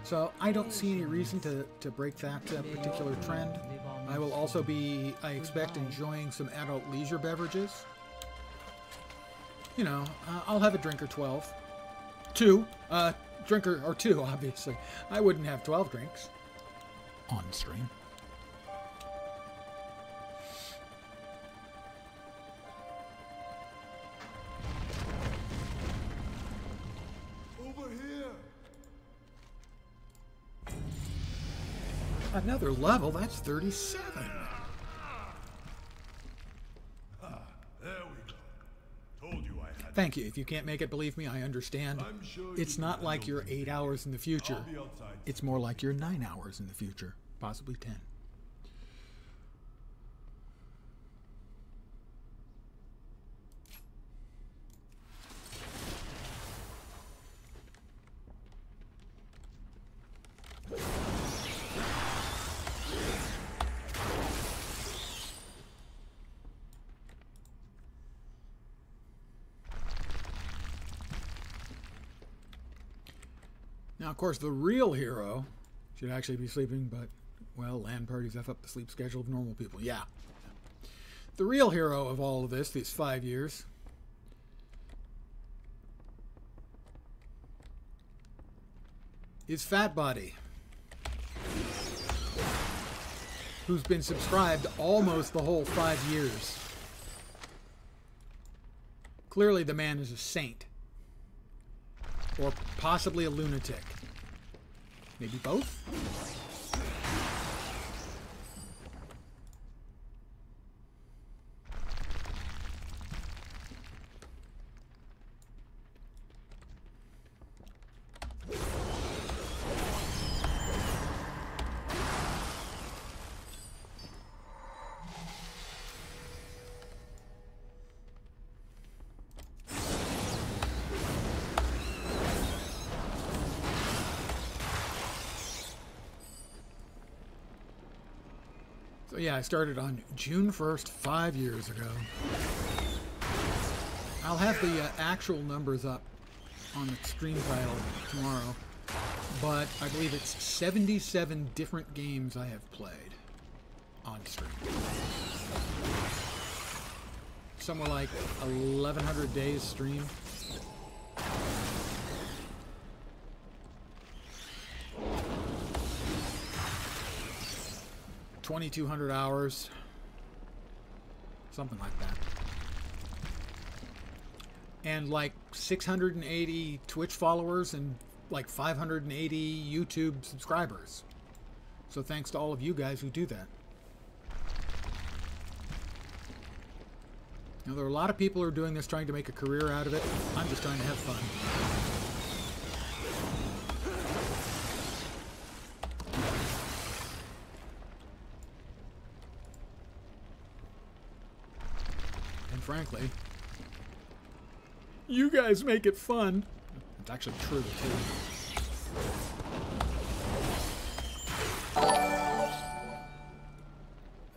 So I don't see any reason to break that particular trend. I will also be, I expect, enjoying some adult leisure beverages. You know, I'll have a drink or 12. Two. Drinker or two, obviously. I wouldn't have 12 drinks on stream. Over here. Another level? That's 37. There we go. Told you I had. Thank you. If you can't make it, believe me, I understand. I'm sure It's you not can like you're handle 8 hours in the future. I'll be outside. It's more like you're 9 hours in the future. Possibly 10. Now, of course, the real hero should actually be sleeping, but, well, LAN parties F up the sleep schedule of normal people. Yeah. The real hero of all of this, these 5 years, is Fat Body, who's been subscribed almost the whole 5 years. Clearly, the man is a saint. Or possibly a lunatic. Maybe both? yeah, I started on June 1st, 5 years ago. I'll have the actual numbers up on the stream title tomorrow, but I believe it's 77 different games I have played on stream. Somewhere like 1,100 days stream. $2,200 hours, something like that, and like 680 Twitch followers and like 580 YouTube subscribers. So thanks to all of you guys who do that. Now, there are a lot of people who are doing this trying to make a career out of it. I'm just trying to have fun. And frankly, you guys make it fun. It's actually true, too.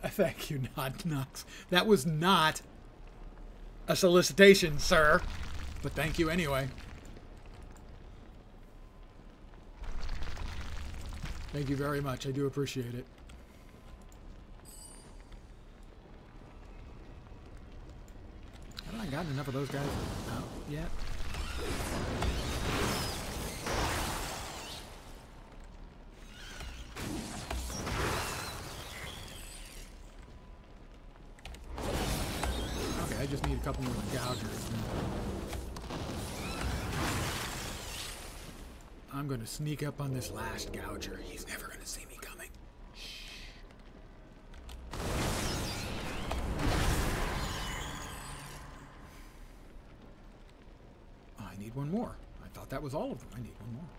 Thank you, Nod Knox. That was not a solicitation, sir. But thank you anyway. Thank you very much. I do appreciate it. Haven't I gotten enough of those guys out yet? Okay, I just need a couple more gougers. I'm going to sneak up on this last gouger. He's never going to see me coming. Oh, I need one more. I thought that was all of them. I need one more.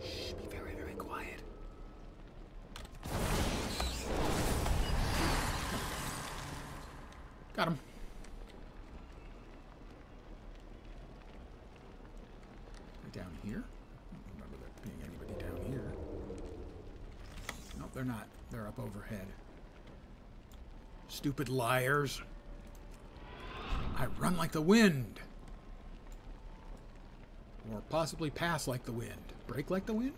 Shh, be very, very quiet. Got him. Down here? I don't remember there being anybody down here. Nope, they're not. They're up overhead. Stupid liars. I run like the wind. Or possibly pass like the wind. Brake like the wind?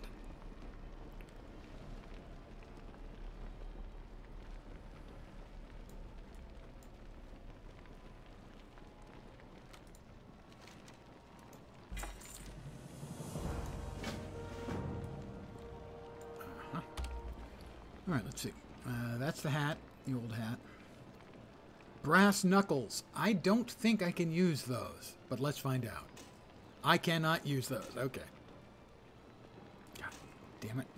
All right, let's see. That's the hat, the old hat. Brass knuckles. I don't think I can use those, but let's find out. I cannot use those. Okay. God damn it.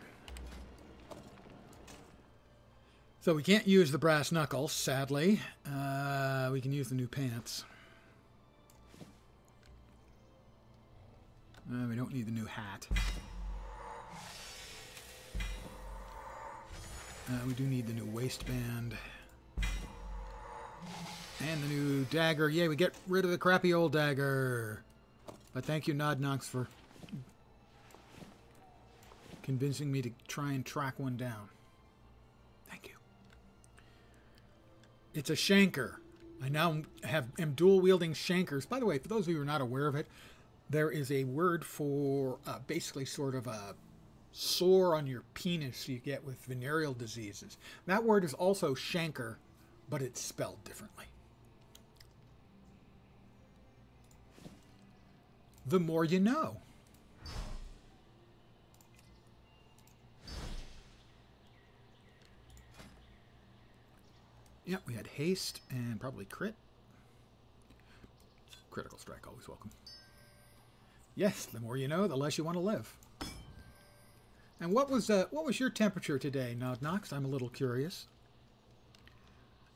So we can't use the brass knuckles, sadly. We can use the new pants. We don't need the new hat. We do need the new waistband. And the new dagger. Yay, we get rid of the crappy old dagger. But thank you, Nod Knox, for convincing me to try and track one down. Thank you. It's a shanker. I now am dual-wielding shankers. By the way, for those of you who are not aware of it, there is a word for basically sort of a sore on your penis you get with venereal diseases. That word is also shanker, but it's spelled differently. The more you know. Yeah, we had haste and probably crit. Critical strike, always welcome. Yes, the more you know, the less you want to live. And what was your temperature today, Nod Knox? I'm a little curious.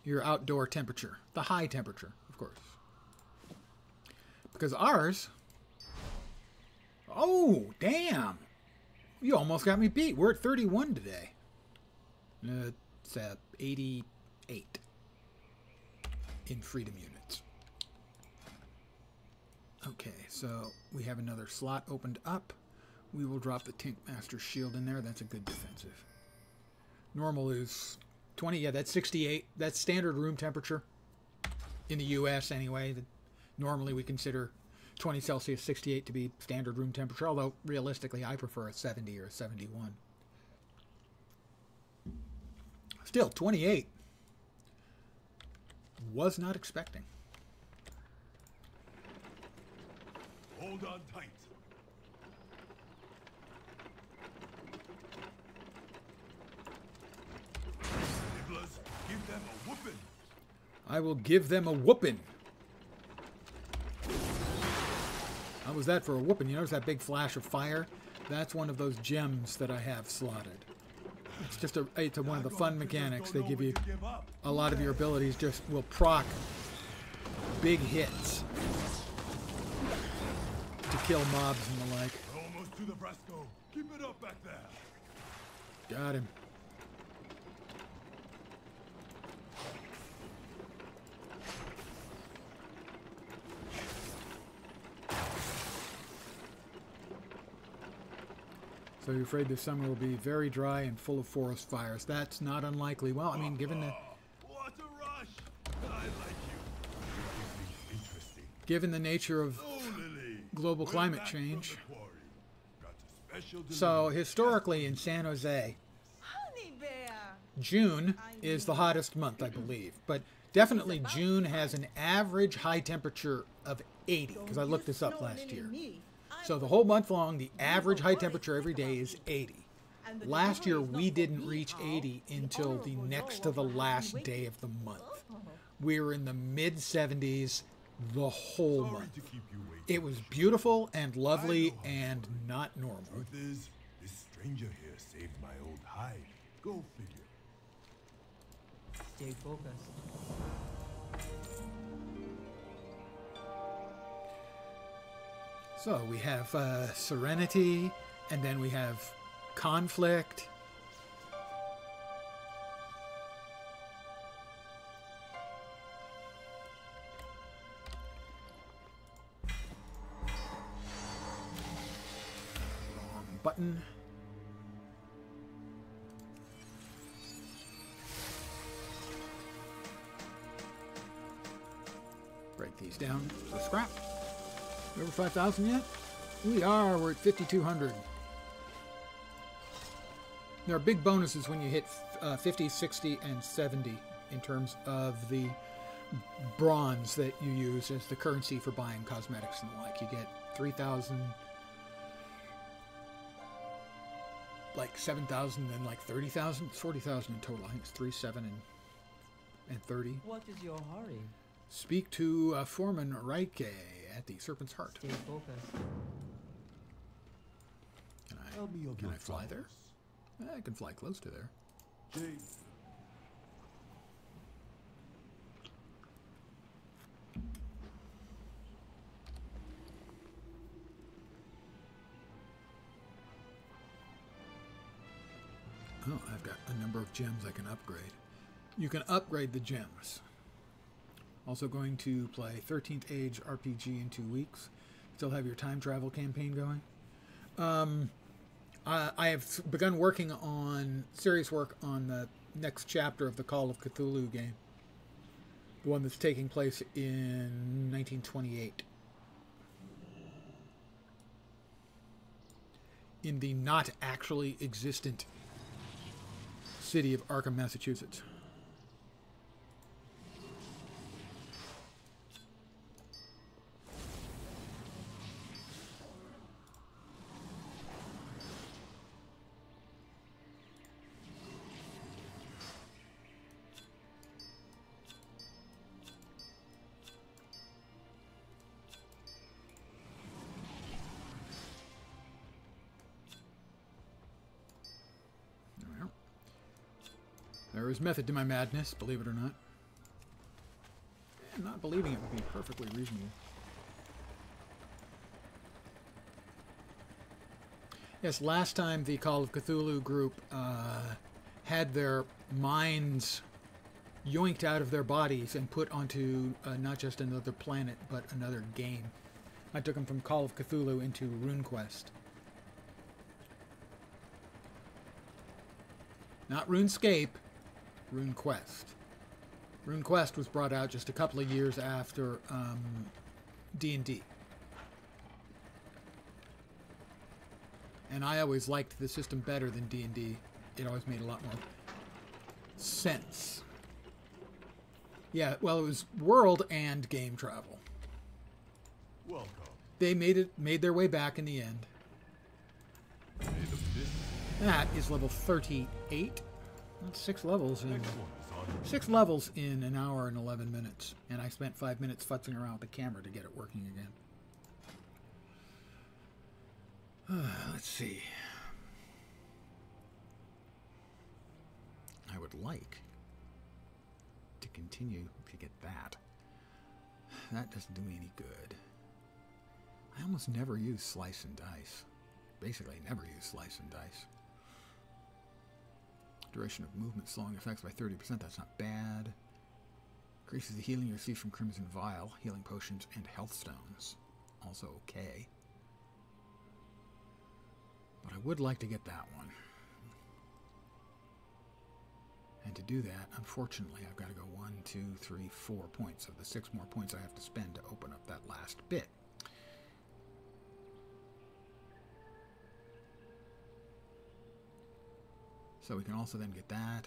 Your outdoor temperature, the high temperature, of course. Because ours. Oh, damn! You almost got me beat. We're at 31 today. It's at 88 in freedom units. Okay, so we have another slot opened up. We will drop the Tankmaster shield in there. That's a good defensive. Normal is 20, yeah, that's 68. That's standard room temperature in the U.S. anyway. Normally we consider 20 Celsius 68 to be standard room temperature, although realistically I prefer a 70 or a 71. Still, 28. Was not expecting. Hold on tight. Nibblers, give them a whooping. I will give them a whooping. How was that for a whooping? You notice that big flash of fire? That's one of those gems that I have slotted. It's just it's one of the fun mechanics. They give you a lot of your abilities just will proc big hits to kill mobs and the like. Almost to the Brasco. Keep it up back there. Got him. So you're afraid this summer will be very dry and full of forest fires. That's not unlikely. Well, I mean, given the What a rush! I like you. Interesting. given the nature of Oh, Lily. global We're climate back from change. the quarry. Got a special So delivery. historically in San Jose, Honey bear. June is the hottest month, I believe. But definitely June has an average high temperature of 80, because I looked this up last year. So the whole month long, the average high temperature every day is 80. Last year, we didn't reach 80 until the next to the last day of the month. We were in the mid-70s the whole Sorry month. to keep you waiting. It was beautiful and lovely and not normal. Truth is, this stranger here saved my old hide. Go figure. Stay focused. So we have serenity, and then we have conflict. Wrong button. Break these down to scrap. We over 5,000 yet? We are. We're at 5,200. There are big bonuses when you hit 50, 60, and 70 in terms of the bronze that you use as the currency for buying cosmetics and the like. You get 3,000, like 7,000, and like 30,000. It's 40,000 in total. I think it's 3, 7, and 30. What is your hurry? Speak to Foreman Raike at the Serpent's Heart. Stay focused. Tell me of Can your I fly there? troubles. I can fly close to there. Jade. Oh, I've got a number of gems I can upgrade. You can upgrade the gems. Also going to play 13th Age RPG in 2 weeks. Still have your time travel campaign going. I have begun working on serious work on the next chapter of the Call of Cthulhu game. The one that's taking place in 1928. In the not actually existent city of Arkham, Massachusetts. There is method to my madness, believe it or not. And not believing it would be perfectly reasonable. Yes, last time the Call of Cthulhu group had their minds yoinked out of their bodies and put onto not just another planet, but another game. I took them from Call of Cthulhu into RuneQuest. Not RuneScape. Rune Quest. Rune Quest was brought out just a couple of years after D&D. And I always liked the system better than D&D. It always made a lot more sense. Yeah, well, it was world and game travel. Welcome. They made their way back in the end. May the mist. That is level 38. That's 6 levels in Next one is on you. 6 levels in an hour and 11 minutes, and I spent 5 minutes futzing around with the camera to get it working again. Let's see. I would like to continue to get that. That doesn't do me any good. I almost never use slice and dice. Basically, never use slice and dice. Duration of movement slowing effects by 30%. That's not bad. Increases the healing you receive from Crimson Vial, healing potions, and health stones. Also okay. But I would like to get that one. And to do that, unfortunately, I've got to go 1, 2, 3, 4 points of the 6 more points I have to spend to open up that last bit. So we can also then get that.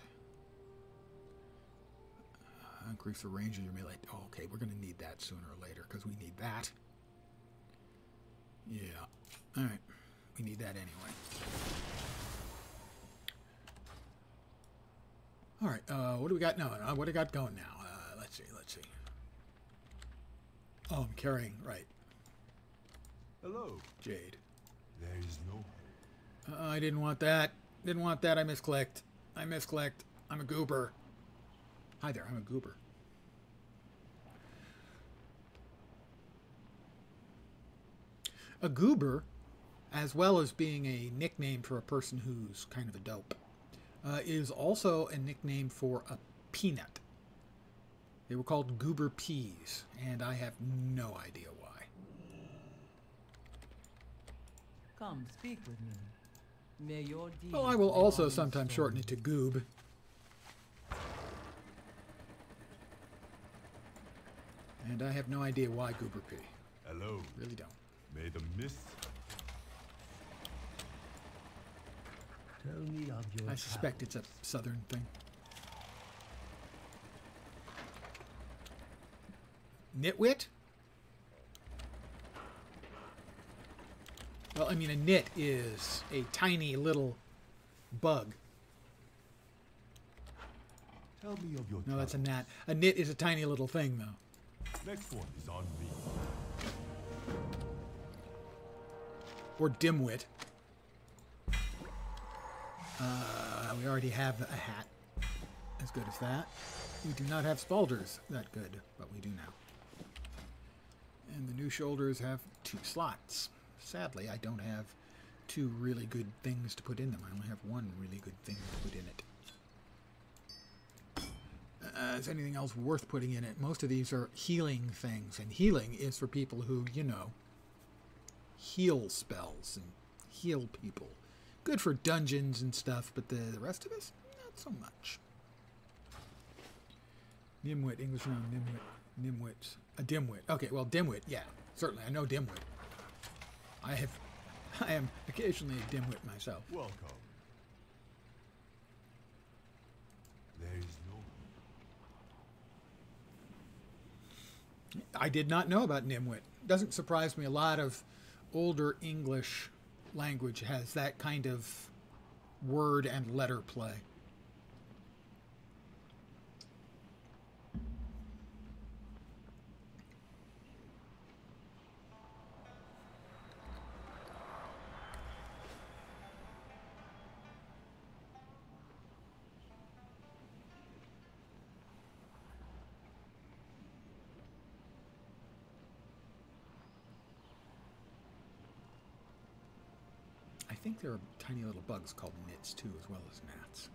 Increase the range of your melee. Oh, okay, we're going to need that sooner or later because we need that. Yeah. All right. We need that anyway. All right. What do we got? No, what do we got going now? Let's see. Oh, I'm carrying. Right. Hello. Jade. There is no. I didn't want that. Didn't want that. I misclicked. I'm a goober. Hi there. I'm a goober. A goober, as well as being a nickname for a person who's kind of a dope, is also a nickname for a peanut. They were called goober peas, and I have no idea why. Come, speak with me. May your deeds Well, I will also belong sometimes to shorten it to goob. And I have no idea why goober pea. Hello. Really don't. May the mist. Tell me of your I suspect it's a southern thing. Nitwit? Well, I mean, a nit is a tiny little bug. Tell me of your. No, that's a gnat. A nit is a tiny little thing, though. Next one is on me. Or dimwit. We already have a hat as good as that. We do not have spaulders that good, but we do now. And the new shoulders have 2 slots. Sadly, I don't have 2 really good things to put in them. I only have 1 really good thing to put in it. Is anything else worth putting in it? Most of these are healing things, and healing is for people who, you know, heal spells and heal people. Good for dungeons and stuff, but the rest of us, not so much. Nimwit, English noun, nimwit, nimwit, a dimwit. Okay, well, dimwit, yeah, certainly, I know dimwit. I am occasionally a dimwit myself. Welcome. There is no. I did not know about nimwit. Doesn't surprise me. A lot of older English language has that kind of word and letter play. I think there are tiny little bugs called nits too, as well as gnats.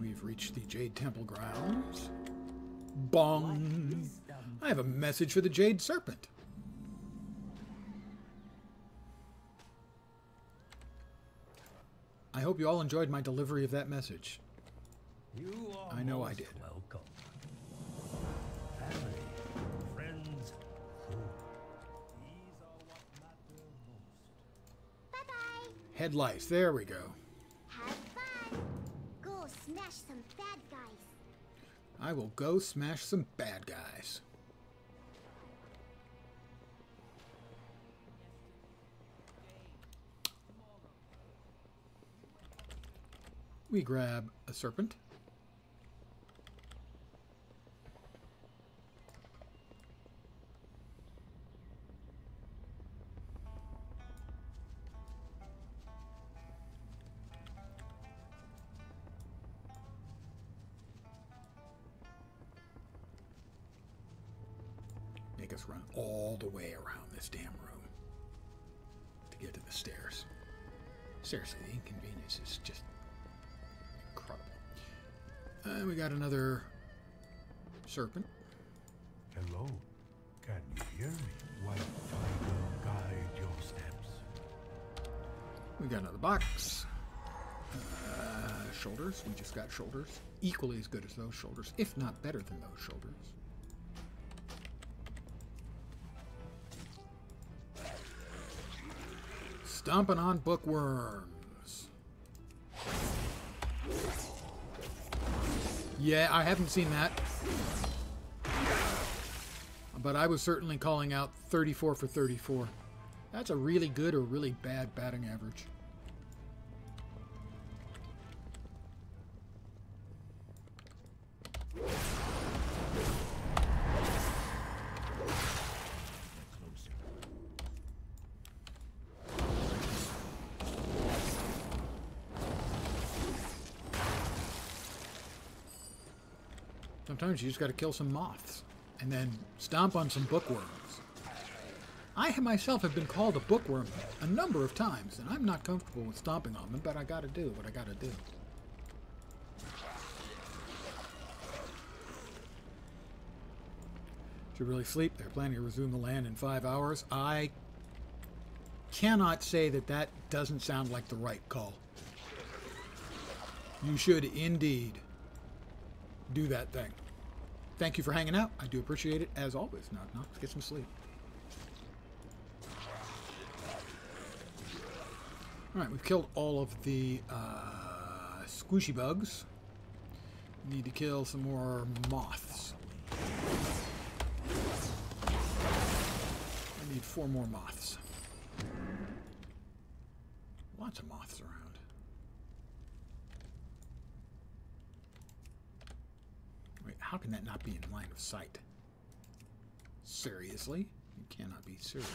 We've reached the Jade Temple grounds. Bong! I have a message for the Jade Serpent. hope you all enjoyed my delivery of that message. You are I know I most did. welcome. Family, friends, food. These are what matter most. Bye-bye. Head lice. There we go. Have fun. Go smash some bad guys. I will go smash some bad guys. We grab a serpent. Make us run all the way around this damn room to get to the stairs. Seriously, the inconvenience is just incredible. And we got another serpent. Hello. Can you hear me? White tiger, guide your steps. We got another box. Shoulders. We just got shoulders. Equally as good as those shoulders, if not better than those shoulders. Stomping on bookworms. Yeah, I haven't seen that. But I was certainly calling out 34 for 34. That's a really good or really bad batting average. Sometimes you just got to kill some moths and then stomp on some bookworms. I myself have been called a bookworm a number of times, and I'm not comfortable with stomping on them, but I got to do what I got to do. Should really sleep. They're planning to resume the land in 5 hours. I cannot say that that doesn't sound like the right call. You should indeed do that thing. Thank you for hanging out. I do appreciate it, as always. Knock, knock. Let's get some sleep. Alright, we've killed all of the squishy bugs. We need to kill some more moths. I need 4 more moths. Lots of moths around. Wait, how can that not be in line of sight? Seriously? You cannot be serious.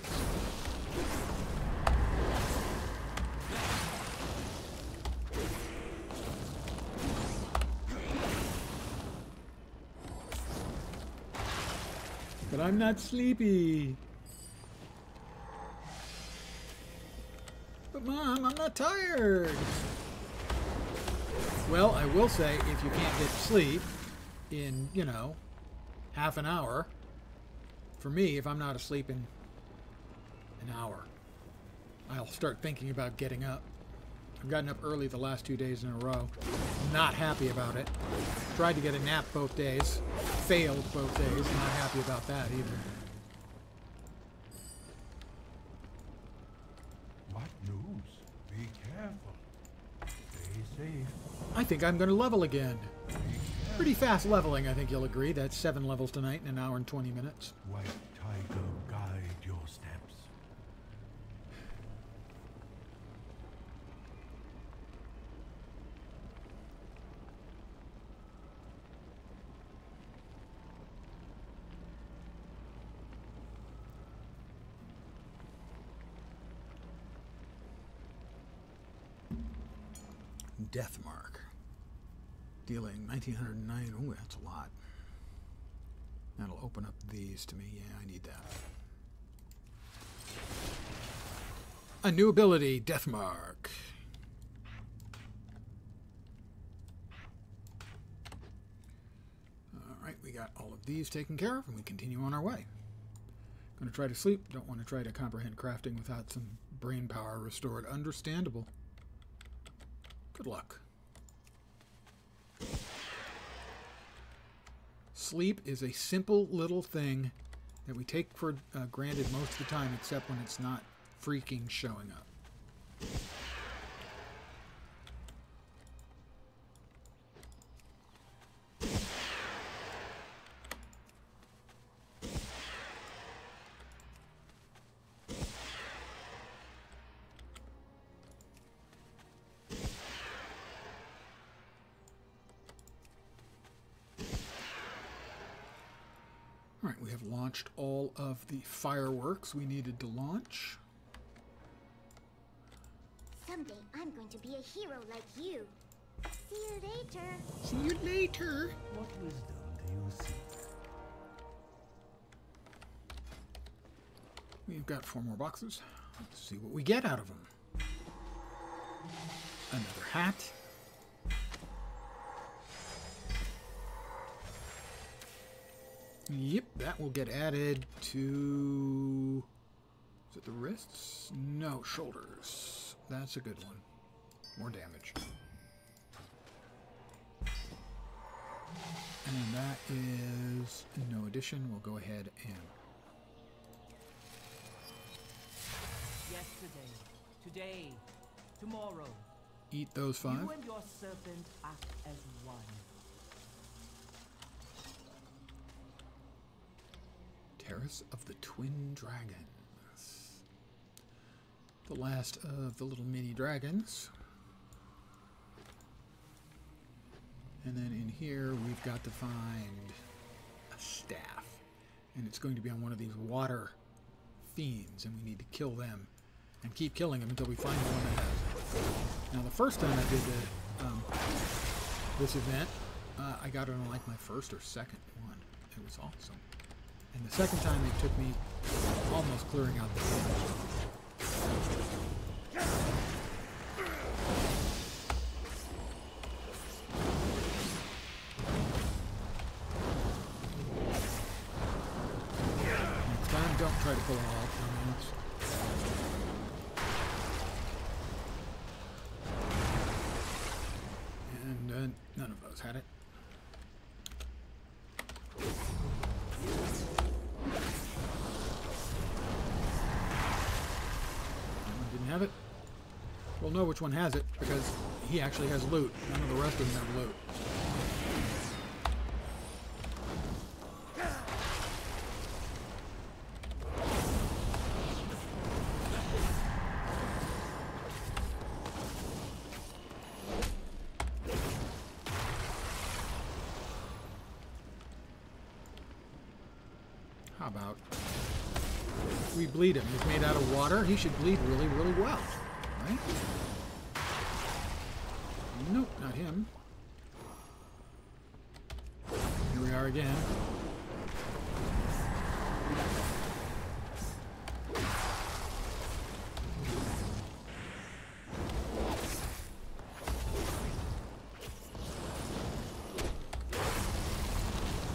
But I'm not sleepy. But Mom, I'm not tired. Well, I will say, if you can't get to sleep in, you know, half an hour, for me, if I'm not asleep in an hour, I'll start thinking about getting up. I've gotten up early the last 2 days in a row. Not happy about it. Tried to get a nap both days. Failed both days. Not happy about that either. What news? Be careful. Stay safe. I think I'm going to level again. Pretty fast leveling, I think you'll agree. That's 7 levels tonight in an hour and 20 minutes. White tiger, guide your steps. Death Mark. Dealing 1909. Ooh, that's a lot. That'll open up these to me. Yeah, I need that. A new ability, Death Mark. Alright, we got all of these taken care of, and we continue on our way. Gonna try to sleep. Don't want to try to comprehend crafting without some brain power restored. Understandable. Good luck. Sleep is a simple little thing that we take for granted most of the time, except when it's not freaking showing up. Alright, we have launched all of the fireworks we needed to launch. Someday I'm going to be a hero like you. See you later. See you later. What wisdom do you seek? We've got 4 more boxes. Let's see what we get out of them. Another hat. Yep, that will get added to... Is it the wrists? No, shoulders. That's a good one. More damage. And that is no addition. We'll go ahead and... Yesterday, today, tomorrow. eat those 5. You and your serpent act as one. Terrace of the Twin Dragons. The last of the little mini dragons. And then in here we've got to find a staff. And it's going to be on one of these water fiends, and we need to kill them. And keep killing them until we find the one that has it. Now the first time I did this event, I got it on like my first or second one. It was awesome. And the second time it took me almost clearing out the damage. Next time, don't try to pull it all. And none of those had it. Have it? We'll know which one has it because he actually has loot. None of the rest of them have loot. How about we bleed him? He's made out of water. He should bleed really, really well, right? Nope, not him. Here we are again.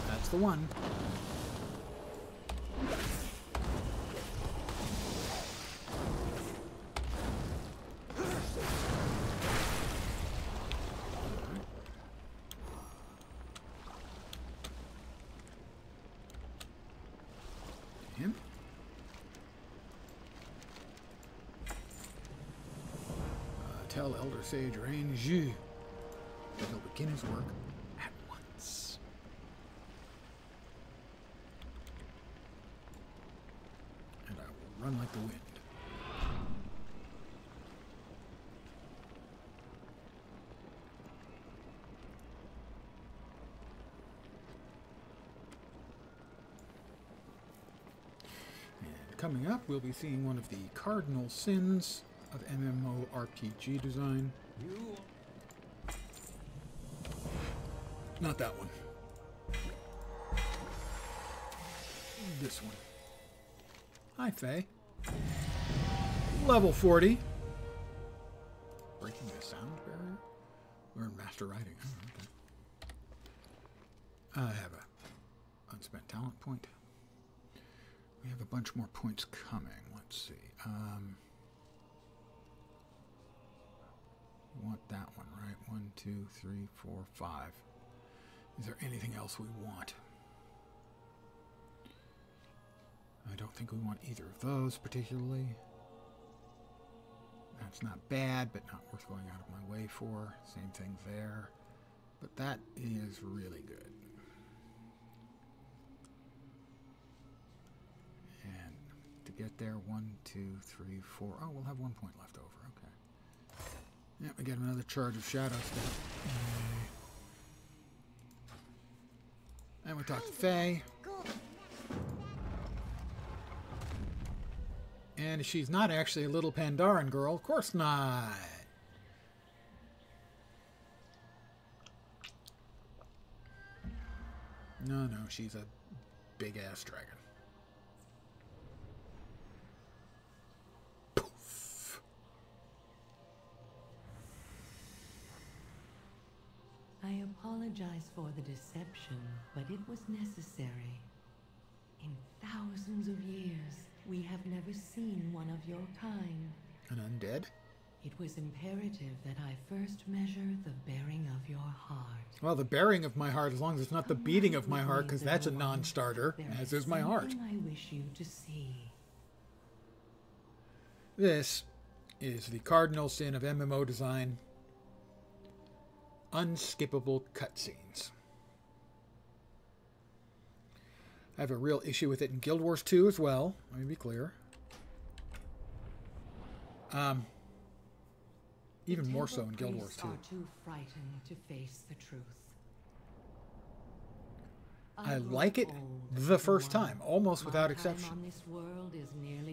That's the one. Him? Tell Elder Sage Range that he'll begin his work at once. And I will run like the wind. Coming up, we'll be seeing one of the cardinal sins of MMORPG design. Not that one. This one. Hi, Faye. Level 40. Breaking the sound barrier? Learn master writing. Oh, okay. I have a unspent talent point. We have a bunch more points coming. Let's see. We want that one, right? 1, 2, 3, 4, 5. Is there anything else we want? I don't think we want either of those particularly. That's not bad, but not worth going out of my way for. Same thing there. But that is really good. And to get there, 1, 2, 3, 4. Oh, we'll have 1 point left over. Okay. Yeah, we get another charge of shadow stuff. And we talk to Faye. And she's not actually a little Pandaren girl. Of course not. No, she's a big-ass dragon. Poof. I apologize for the deception, but it was necessary. In thousands of years, we have never seen one of your kind. An undead? It was imperative that I first measure the bearing of your heart. Well, the bearing of my heart, as long as it's not the beating of my heart, because that's a non-starter, as is my heart. I wish you to see. This is the cardinal sin of MMO design. Unskippable cutscenes. I have a real issue with it in Guild Wars 2 as well. Let me be clear. Even more so in Guild Wars 2. Are too frightened to face the truth. I like it the first time, almost without exception.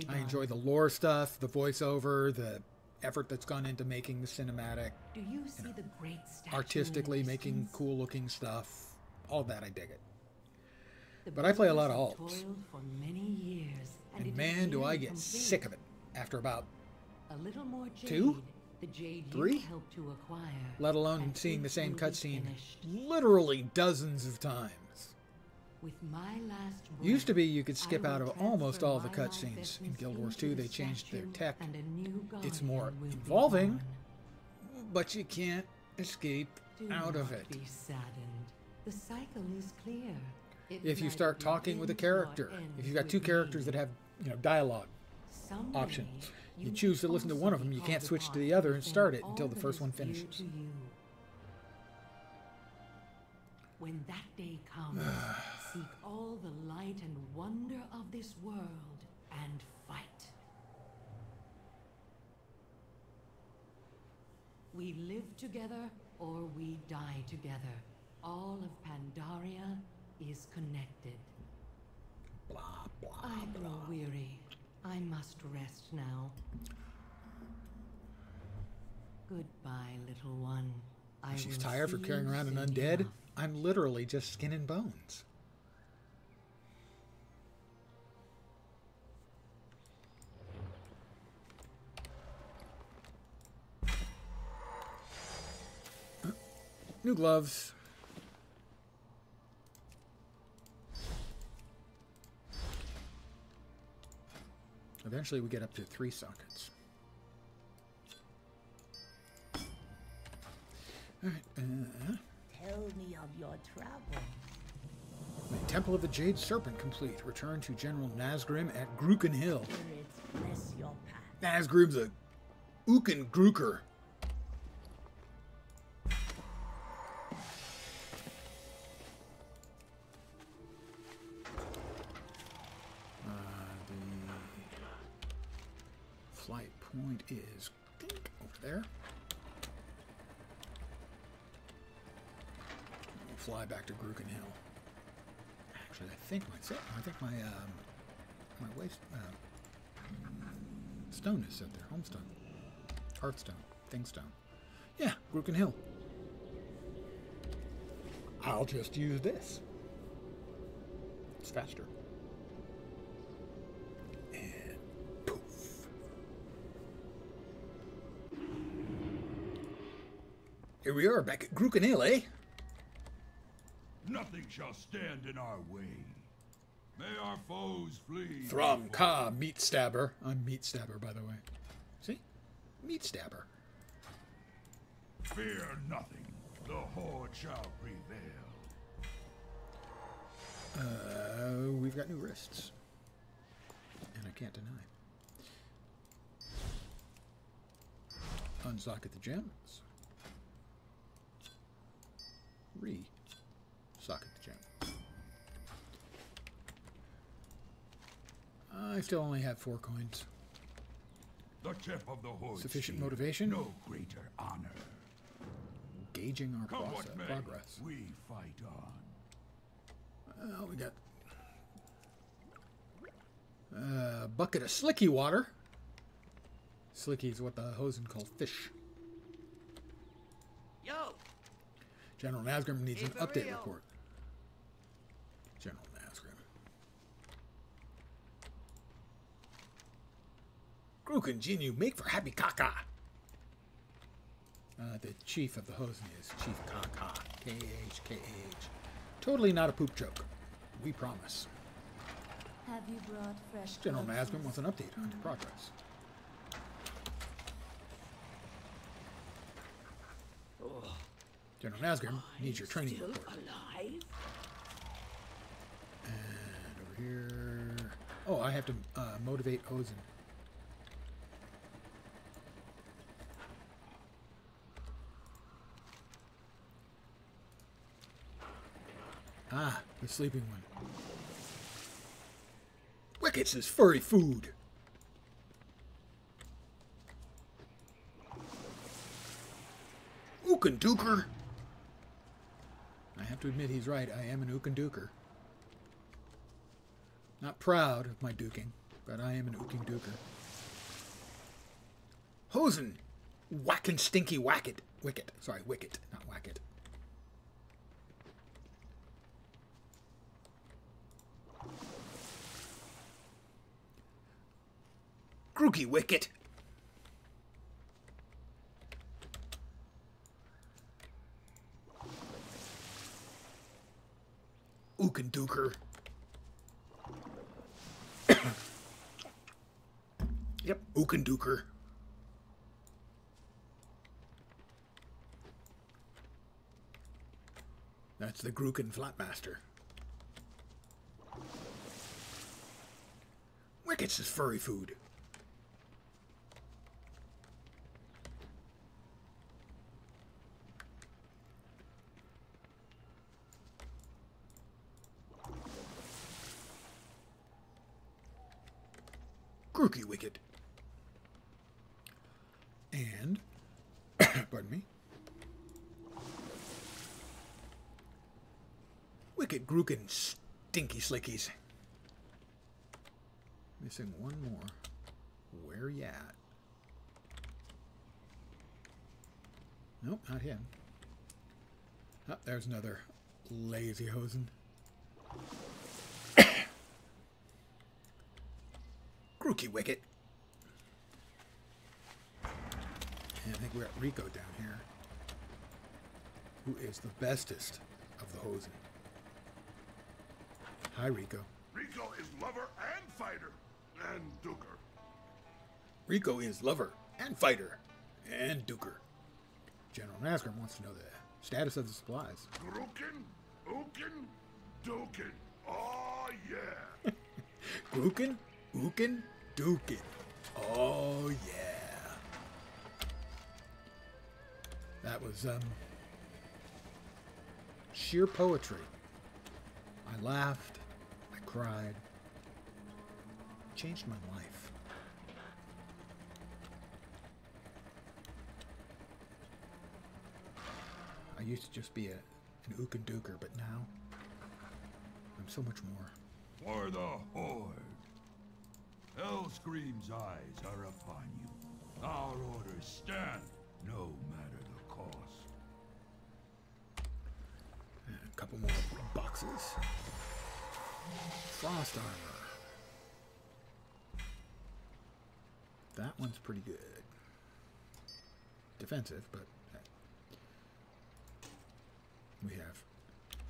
I enjoy the lore stuff, the voiceover, the effort that's gone into making the cinematic. Do you see the great statue artistically making cool-looking stuff. All that, I dig it. But I play a lot of alts. And man, do I get sick of it after about a little more jade, 2? the jade 3? Helped to acquire, let alone seeing the same cutscene literally dozens of times. With my last breath, Used to be you could skip out of almost all the cutscenes. In Guild Wars 2 they changed their tech. It's more involving, but you can't escape out of it. Be saddened. The cycle is clear. If you start talking with a character, if you've got 2 characters that have, dialogue options, you choose to listen to one of them, you can't switch to the other and start it until the first one finishes. When that day comes, seek all the light and wonder of this world and fight. We live together or we die together. All of Pandaria is connected. Blah, blah, I grow weary. I must rest now. Goodbye, little one. She's tired for carrying around an undead? I'm literally just skin and bones. New gloves. Eventually we get up to 3 sockets. Alright, Tell me of your travel. the Temple of the Jade Serpent complete. Return to General Nazgrim at Gruken Hill. Spirits bless your path. Nazgrim's a Uken Gruker. The flight point is over there. We'll fly back to Gruken Hill. Actually, I think my waist stone is set there. Homestone, Hearthstone, Thingstone. Yeah, Gruken Hill. I'll just use this. It's faster. And poof. Here we are, back at Gruken Hill, eh? Nothing shall stand in our way. May our foes flee. Throm Ka, Meat Stabber. I'm Meat Stabber, by the way. See? Meat Stabber. Fear nothing. The Horde shall prevail. We've got new wrists. And I can't deny. Unsocket the gems. Re-socket the gem. I still only have 4 coins. The tip of the Horde. Sufficient motivation? No greater honor. Gauging our Come what may, progress. we fight on. Well, we got a bucket of slicky water. Slicky is what the Hosen call fish. Yo! General Nazgrim needs an for update real. report. General Nazgrim. Gruken Jinu, make for happy Kaka. The chief of the Hosen is Chief Kaka. K-A-H-K-A-H. Totally not a poop joke. We promise. Have you brought fresh General clothes? Nazgrim wants an update on your progress. General Nazgrim needs your training Still report. alive? And over here... Oh, I have to motivate Hosen. Ah, the sleeping one. Wickets is furry food. Ookenduker. I have to admit he's right. I am an Ookenduker. Not proud of my duking, but I am an Ookenduker. Hosen. Whackin' stinky whacket. Wicket. Sorry, wicket, not whacket. Grooky wicket. Ookenduker. Yep, Ookenduker. That's the Gruken Flatmaster. Wickets is furry food. Grooky Wicket. And, pardon me, Wicket Gruken Stinky Slickies. Missing one more. Where you at? Nope, not him. Oh, there's another lazy Hosen. Grooky Wicket. And I think we're at Rico down here, who is the bestest of the Hosen. Hi, Rico. Rico is lover and fighter. And Duker. Rico is lover and fighter and duker. General Nazgrim wants to know the status of the supplies. Gruken, Ooken, Duken. Oh, yeah. Gruken, Ooken, Duken. Oh, yeah. That was, sheer poetry. I laughed. I cried. Changed my life. I used to just be an Ookenduker, but now I'm so much more. For the Horde. Hellscream's eyes are upon you. Our orders stand, no matter the cost. And a couple more boxes. Frost armor. That one's pretty good. Defensive, but we have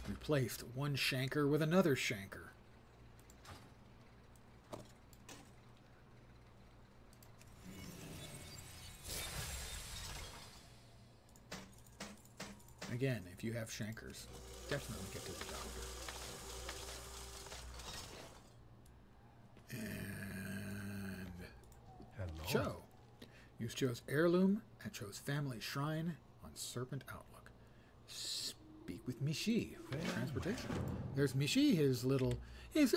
replaced one shanker with another shanker. again, if you have chancres, definitely get to the doctor. And Hello. Cho. Use Cho's heirloom at Cho's family shrine on Serpent Outlook. Speak with Mishi for transportation. There's Mishi, his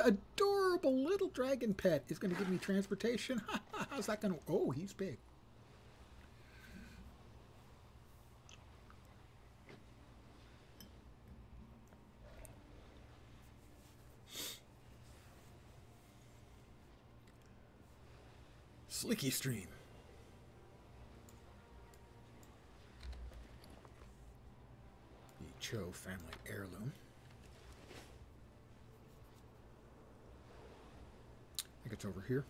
adorable little dragon pet is going to give me transportation. How's that going to... Oh, he's big. Slicky Stream. The Cho family heirloom. I think it's over here,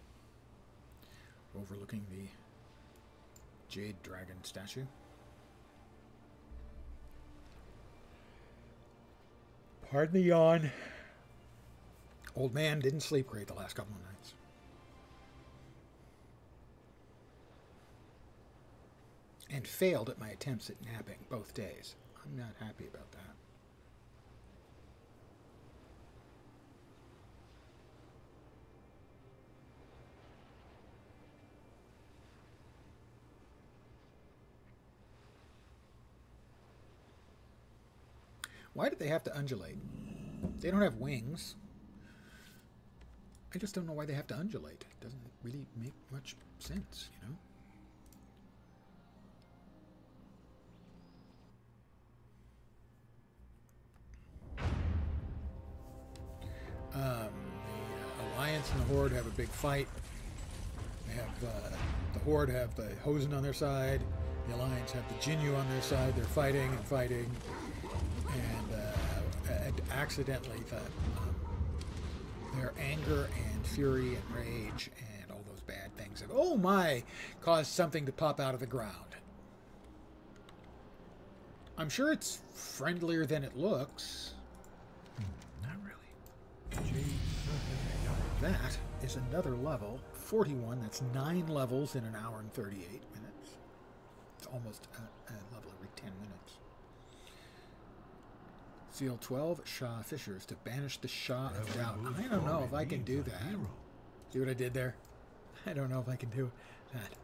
overlooking the jade dragon statue. Pardon the yawn. Old man didn't sleep great the last couple of nights. And failed at my attempts at napping both days. I'm not happy about that. Why did they have to undulate? They don't have wings. I just don't know why they have to undulate. It doesn't really make much sense, you know? The Alliance and the Horde have a big fight. They have the Horde have the Hosen on their side. The Alliance have the Jinyu on their side. They're fighting and fighting, and accidentally their anger and fury and rage and all those bad things have, oh my, caused something to pop out of the ground. I'm sure it's friendlier than it looks. Not really. That is another level. 41. That's 9 levels in an hour and 38 minutes. It's almost a level every 10 minutes. Seal 12, Shah Fishers, to banish the Shah of Doubt. I don't know if I can do that. See what I did there? I don't know if I can do that.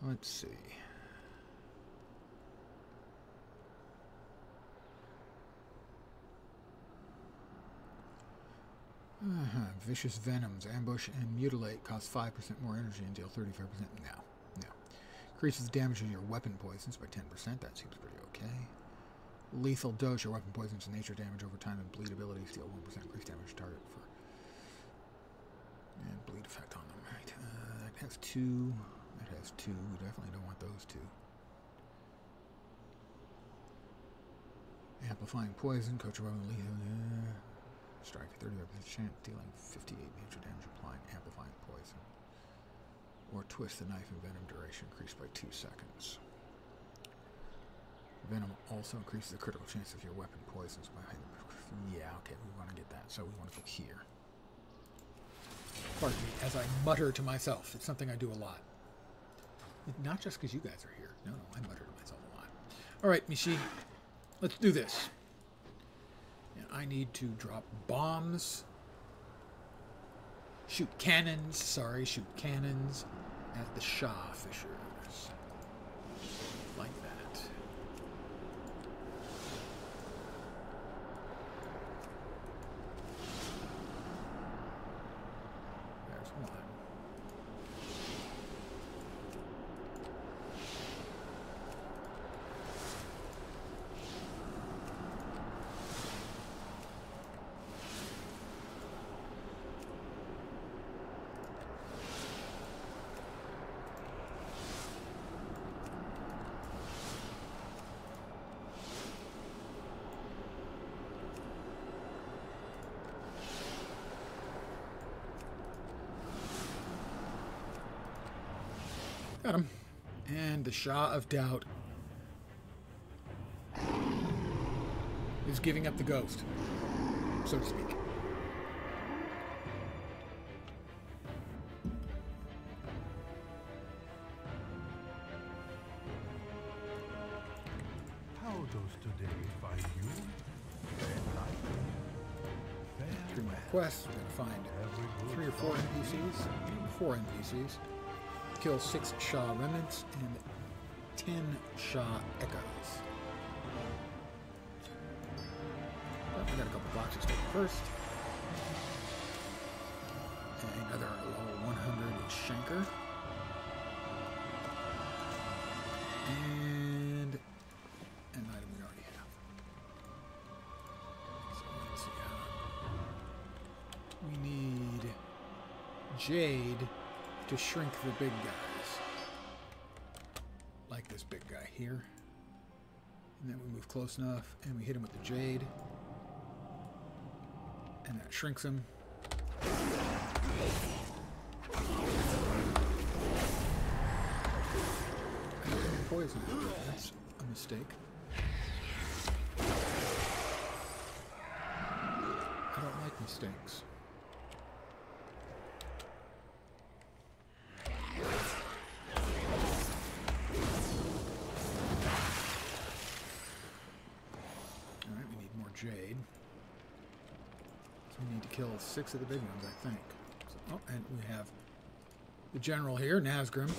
Let's see. Vicious Venoms, ambush and mutilate, cost 5% more energy and deal 35%. No. Increases the damage of your weapon poisons by 10%. That seems pretty okay. Lethal dose, your weapon poisons nature damage over time and bleed ability, deal 1% increased damage target for... And bleed effect on them, right. That has 2. That has 2. We definitely don't want those 2. Amplifying poison, coach your weapon lethal... Strike 35% chance, dealing 58 nature damage, applying amplifying poison. Or twist the knife and venom duration increased by 2 seconds. Venom also increases the critical chance of your weapon poisons by... Yeah, okay, we want to get that, so we want to go here. Pardon me, as I mutter to myself. It's something I do a lot. Not just because you guys are here. No, I mutter to myself a lot. All right, Mishi, let's do this. And I need to drop bombs. Shoot cannons at the Shah Fishers. Like that. There's one. Got him. And the Shah of Doubt is giving up the ghost, so to speak. does today find you? Through my quests, we're going to find 3 or 4 NPCs. 4 NPCs. Kill 6 Shah remnants and 10 Shah echoes. But we got a couple boxes to open first. And another level 100 Shanker. And an item we already have. So let's see how. We need Jade to shrink the big guys. Like this big guy here. And then we move close enough and we hit him with the Jade. And that shrinks him. Poison. That's a mistake. I don't like mistakes. Alright, we need more Jade. So we need to kill 6 of the big ones, I think. So, oh, and we have the general here, Nazgrim.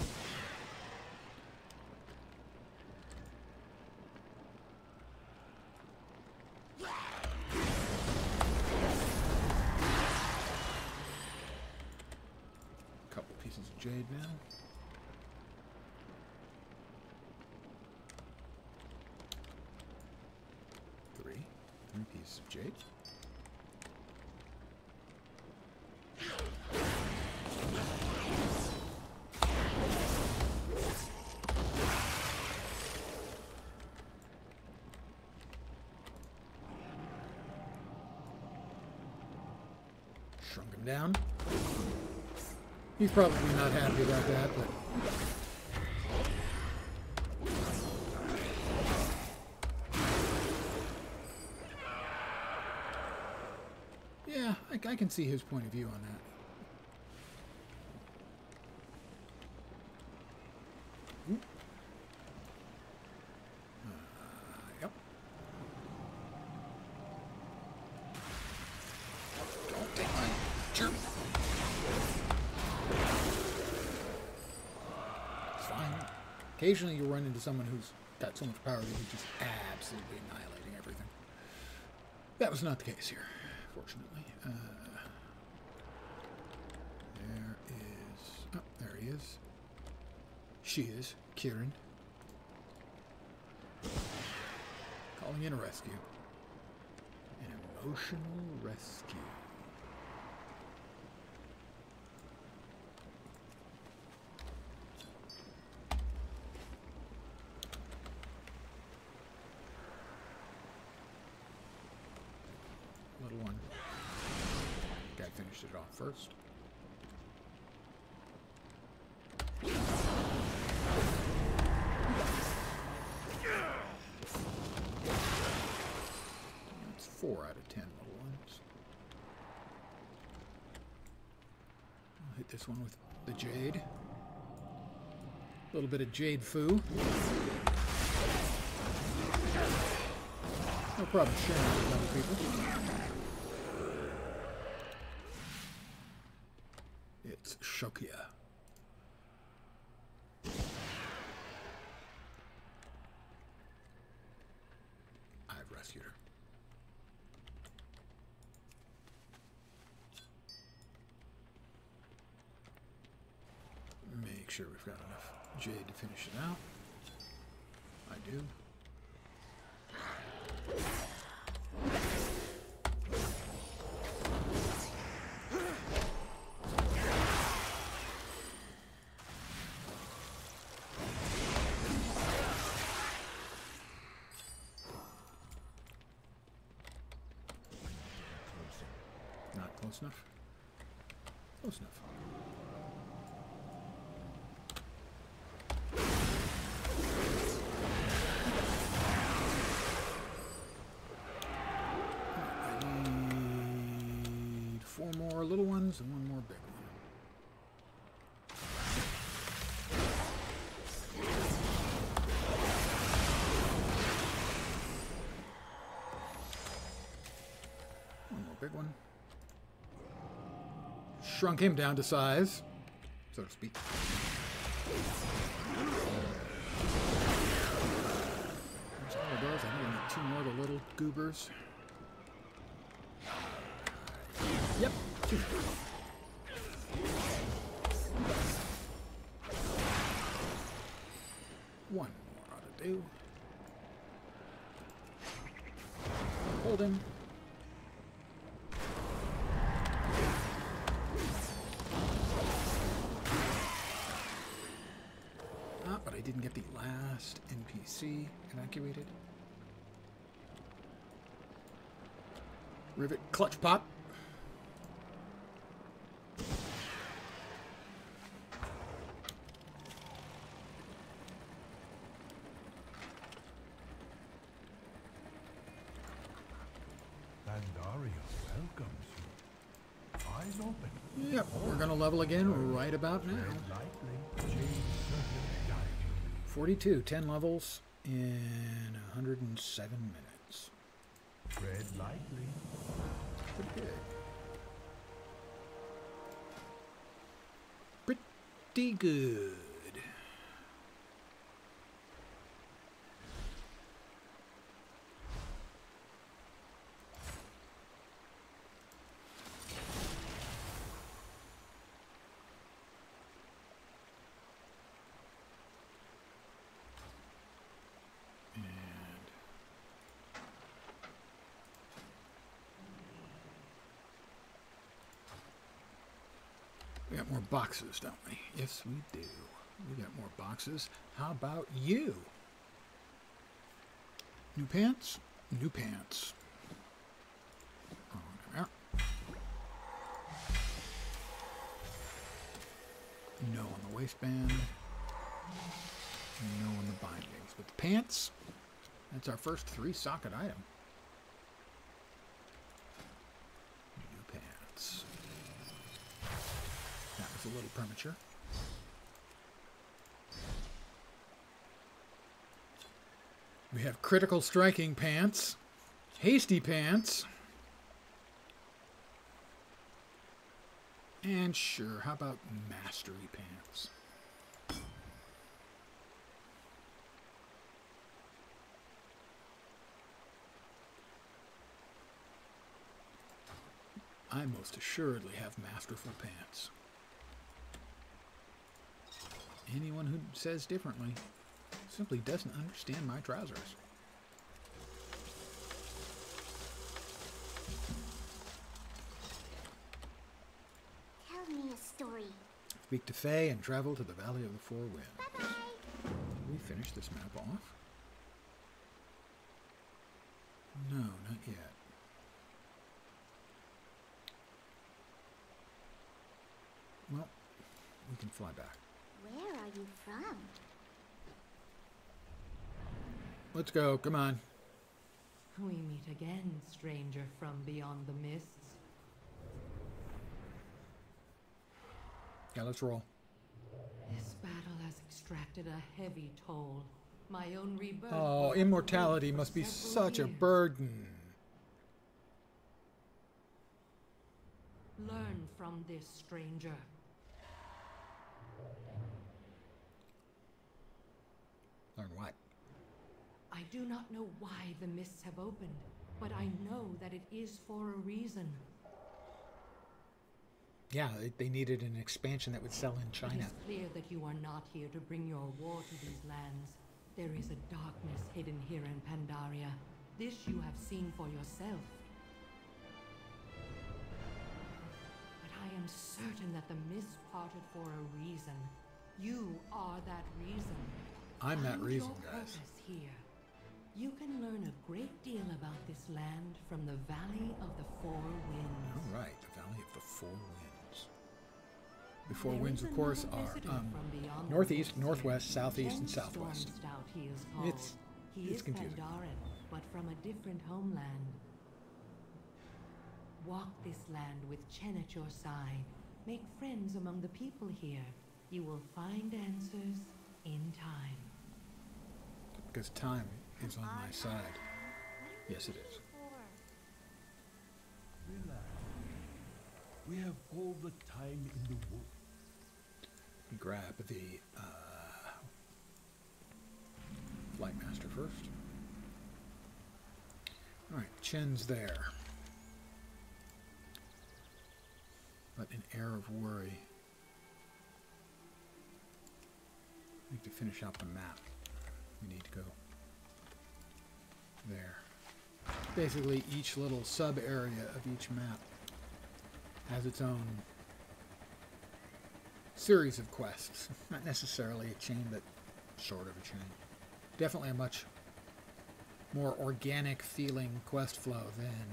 Jade now. Three pieces of jade. Shrunk him down. He's probably not happy about that, but yeah, I can see his point of view on that. Yep. Don't take my jerk. Occasionally you'll run into someone who's got so much power that he's just absolutely annihilating everything. That was not the case here, fortunately. There is... Oh, there he is. She is, Kieran. Calling in a rescue. An emotional rescue. Little one. Guy finished it off first. That's 4 out of 10 little ones. I'll hit this one with the jade. A little bit of jade foo. No problem sharing with other people. It's Shokia. I've rescued her. Make sure we've got enough jade to finish it out. I do. Not close enough. Close enough. Little ones and one more big one. shrunk him down to size, so to speak. There's all of those. I think I need 2 more of the little goobers. Yep, 2. One more ought to do. Hold him. Ah, but I didn't get the last NPC evacuated. Rivet clutch pop. Pandaria welcomes you. Eyes open. Yep, we're gonna level again right about now. Tread lightly. Change circuit guide you. 42, 10 levels in 107 minutes. Tread lightly. Pretty good. Pretty good. We got more boxes, don't we? Yes, we do. We got more boxes. How about you? New pants? New pants. Oh, there. No on the waistband. No on the bindings. But the pants, that's our first 3-socket item. New pants. That was a little premature. We have critical striking pants, hasty pants, and sure, how about mastery pants? I most assuredly have masterful pants. Anyone who says differently simply doesn't understand my trousers. Tell me a story. Speak to Faye and travel to the Valley of the Four Winds. Bye-bye. Did we finish this map off? No, not yet. Well, we can fly back. Where are you from? Let's go, come on. We meet again, stranger from beyond the mists. Yeah, let's roll. This battle has extracted a heavy toll. My own rebirth. Oh, was immortality awaited for must be several such a years. burden. Learn from this, stranger. Learn what? I do not know why the mists have opened, but I know that it is for a reason. Yeah, they needed an expansion that would sell in It China. is clear that you are not here to bring your war to these lands. There is a darkness hidden here in Pandaria. This you have seen for yourself. But I am certain that the mists parted for a reason. You are that reason. I'm that Find reason, your guys. purpose here. You can learn a great deal about this land from the Valley of the Four Winds. All right, the Valley of the Four Winds. The Four There Winds, is of course, another are visitor from beyond the northeast, mists northwest, here. southeast, and Ken southwest. Stormstout, he is called. He It's is confusing. Pandaran, but from a different homeland. Walk this land with Chen at your side. Make friends among the people here. You will find answers in time. Because time is on my side. Yes, it is. Relax. We have all the time in the world. Grab the Flight Master first. Alright, Chen's there. But an air of worry. I think to finish out the map, we need to go there. Basically, each little sub-area of each map has its own series of quests. Not necessarily a chain, but sort of a chain. Definitely a much more organic feeling quest flow than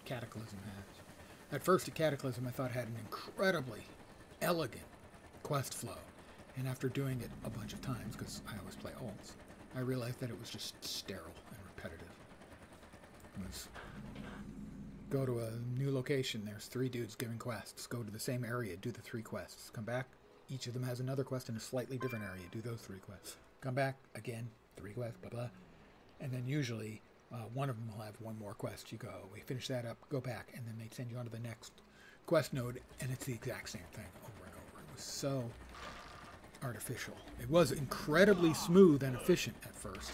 Cataclysm has. At first, at Cataclysm, I thought it had an incredibly elegant quest flow. And after doing it a bunch of times, because I always play alts, I realized that it was just sterile and repetitive. It was, go to a new location, there's 3 dudes giving quests. Go to the same area, do the 3 quests. Come back, each of them has another quest in a slightly different area, do those 3 quests. Come back, again, 3 quests, blah, blah. And then usually, one of them will have one more quest. You go, we finish that up, go back, and then they send you on to the next quest node, and it's the exact same thing over and over. It was so artificial. It was incredibly smooth and efficient at first.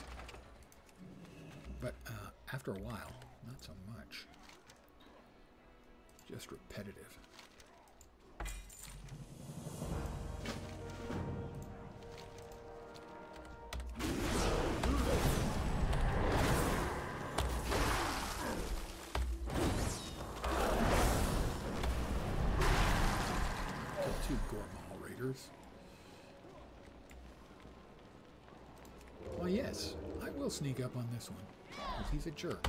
But after a while, not so much. Just repetitive. Kill 2 Gormal Raiders. Well, yes, I will sneak up on this one, because he's a jerk.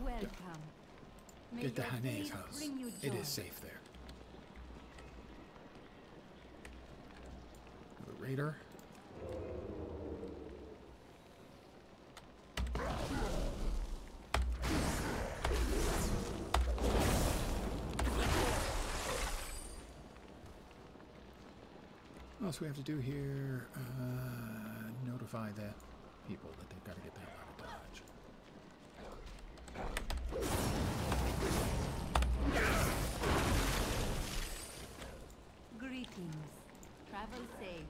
Welcome. May Get to your Hane's faith house. bring you It joy. is safe there. The raider. What else we have to do here? Notify the people that they've got to get the hell out of Dodge. Greetings. Travel safe.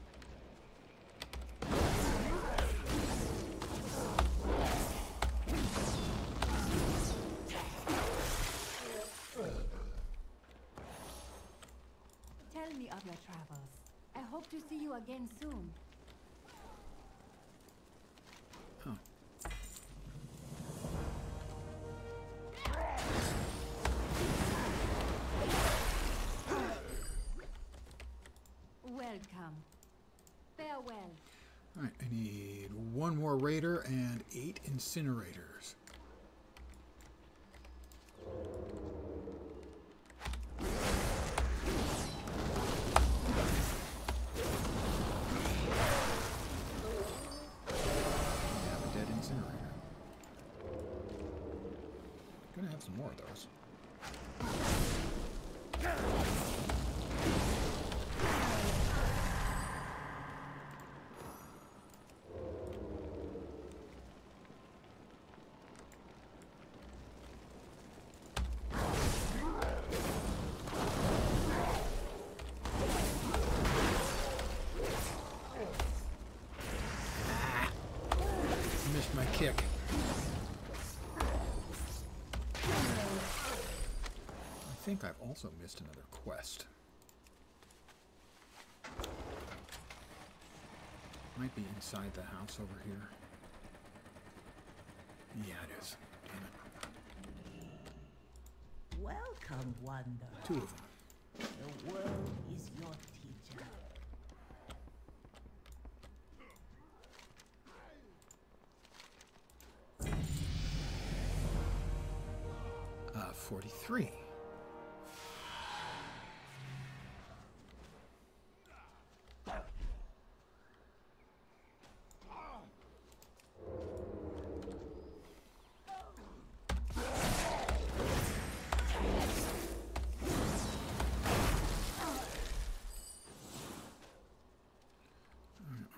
Tell me of your travels. I hope to see you again soon. Oh. Welcome. Farewell. Alright, I need 1 more raider and 8 incinerators. Gonna have some more of those. Missed my kick. I think I've also missed another quest. Might be inside the house over here. Yeah, it is. Damn it. Welcome, Wanda. 2 of them. The world is your teacher. 43.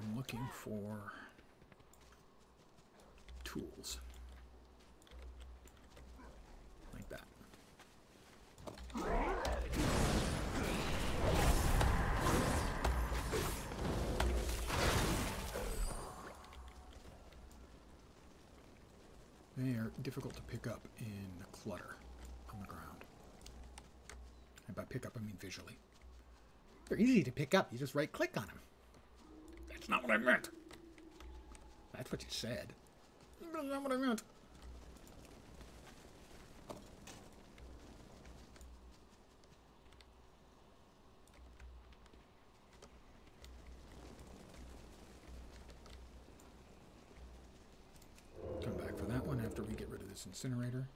I'm looking for tools. Like that. They are difficult to pick up in the clutter on the ground. And by pick up, I mean visually. They're easy to pick up. You just right-click on them. That's not what I meant. That's what you said. That's not what I meant. Come back for that one after we get rid of this incinerator.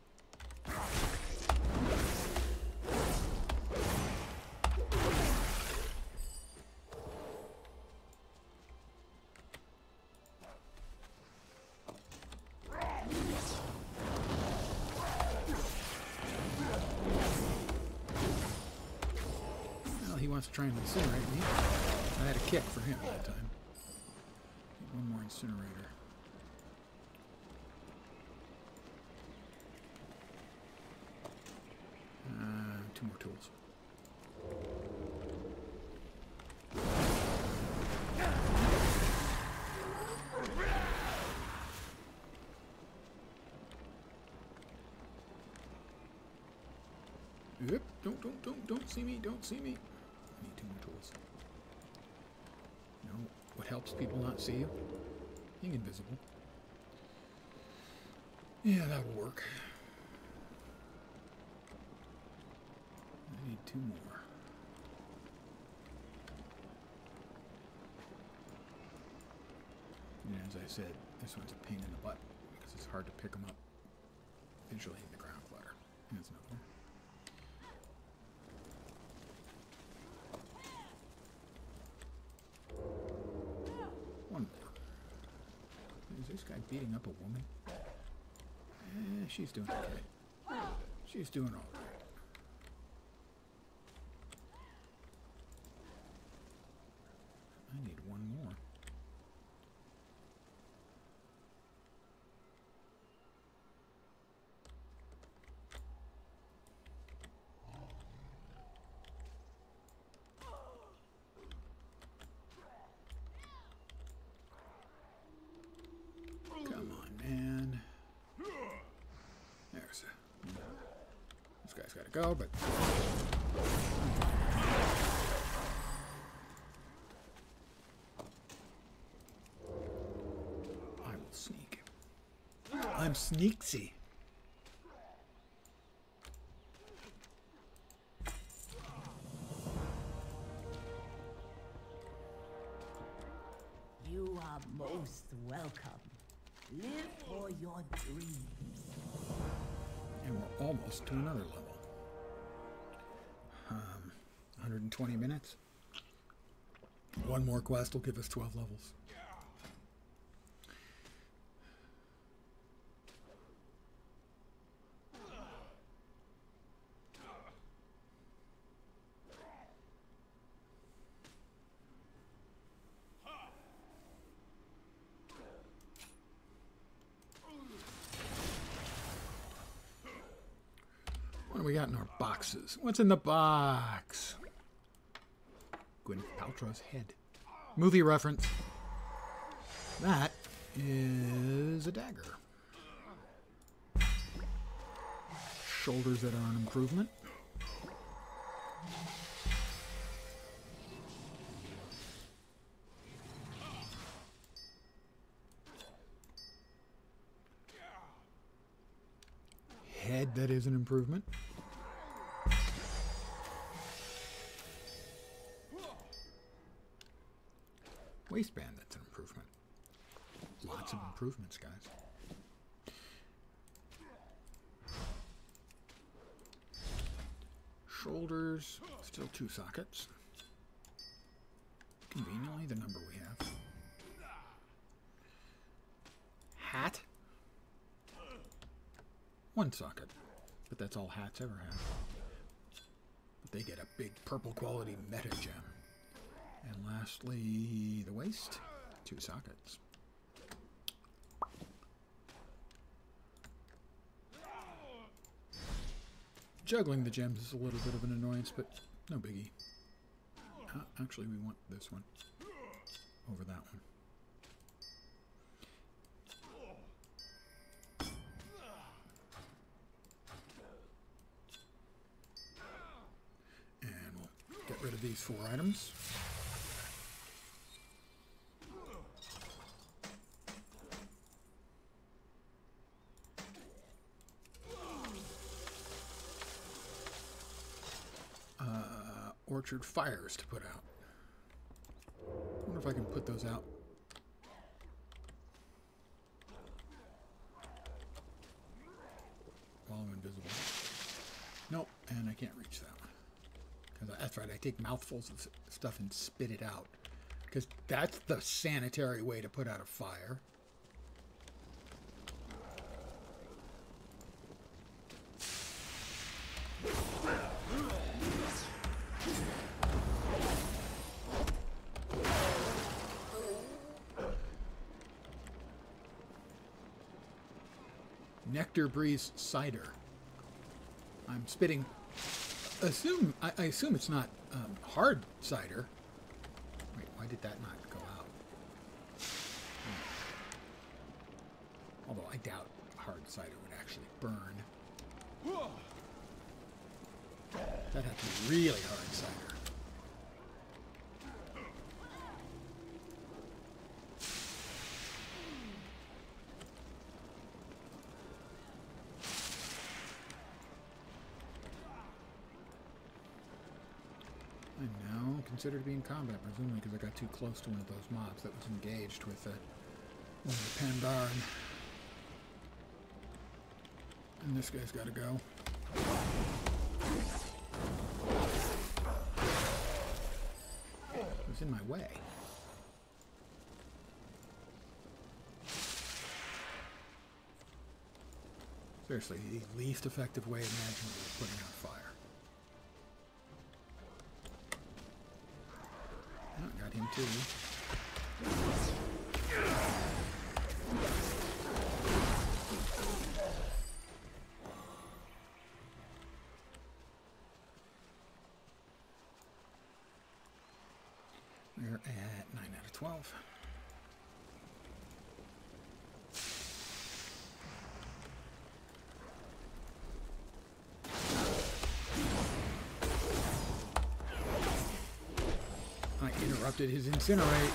Wants to try and incinerate me. I had a kick for him that time. One more incinerator. Two more tools. Yep. Don't see me. Don't see me. I need two more tools. You know what helps people not see you? Being invisible. Yeah, that'll work. I need two more. And as I said, this one's a pain in the butt because it's hard to pick them up visually in the ground clutter. Here's another one. Is this guy beating up a woman? She's doing okay. She's doing all right. I need one more. Gotta go, but I will sneak. I'm sneaksy. You are most welcome. Live for your dreams. And we're almost to another level. 120 minutes. One more quest will give us 12 levels. What do we got in our boxes? What's in the box? Gwyneth Paltrow's head. Movie reference. That is a dagger. Shoulders that are an improvement. Head that is an improvement. Waistband, that's an improvement. Lots of improvements, guys. Shoulders, still 2 sockets. Conveniently, the number we have. Hat. 1 socket. But that's all hats ever have. But they get a big purple quality meta gem. And lastly, the waist, 2 sockets. Juggling the gems is a little bit of an annoyance, but no biggie. Actually, we want this one over that one. And we'll get rid of these 4 items. Orchard fires to put out. I wonder if I can put those out. While I'm invisible. Nope, and I can't reach that one. Because that's right, I take mouthfuls of stuff and spit it out. Because that's the sanitary way to put out a fire. Nectar Breeze cider. I'm spitting. I assume it's not hard cider. Wait, why did that not go out? Although I doubt hard cider would actually burn. That had to be really hard cider. I'm now considered to be in combat, presumably because I got too close to one of those mobs that was engaged with one of the Pandaria. And this guy's got to go. It was in my way. Seriously, the least effective way imaginable of putting out fire. Oh, got him too. We're at 9 out of 12. I interrupted his incinerate.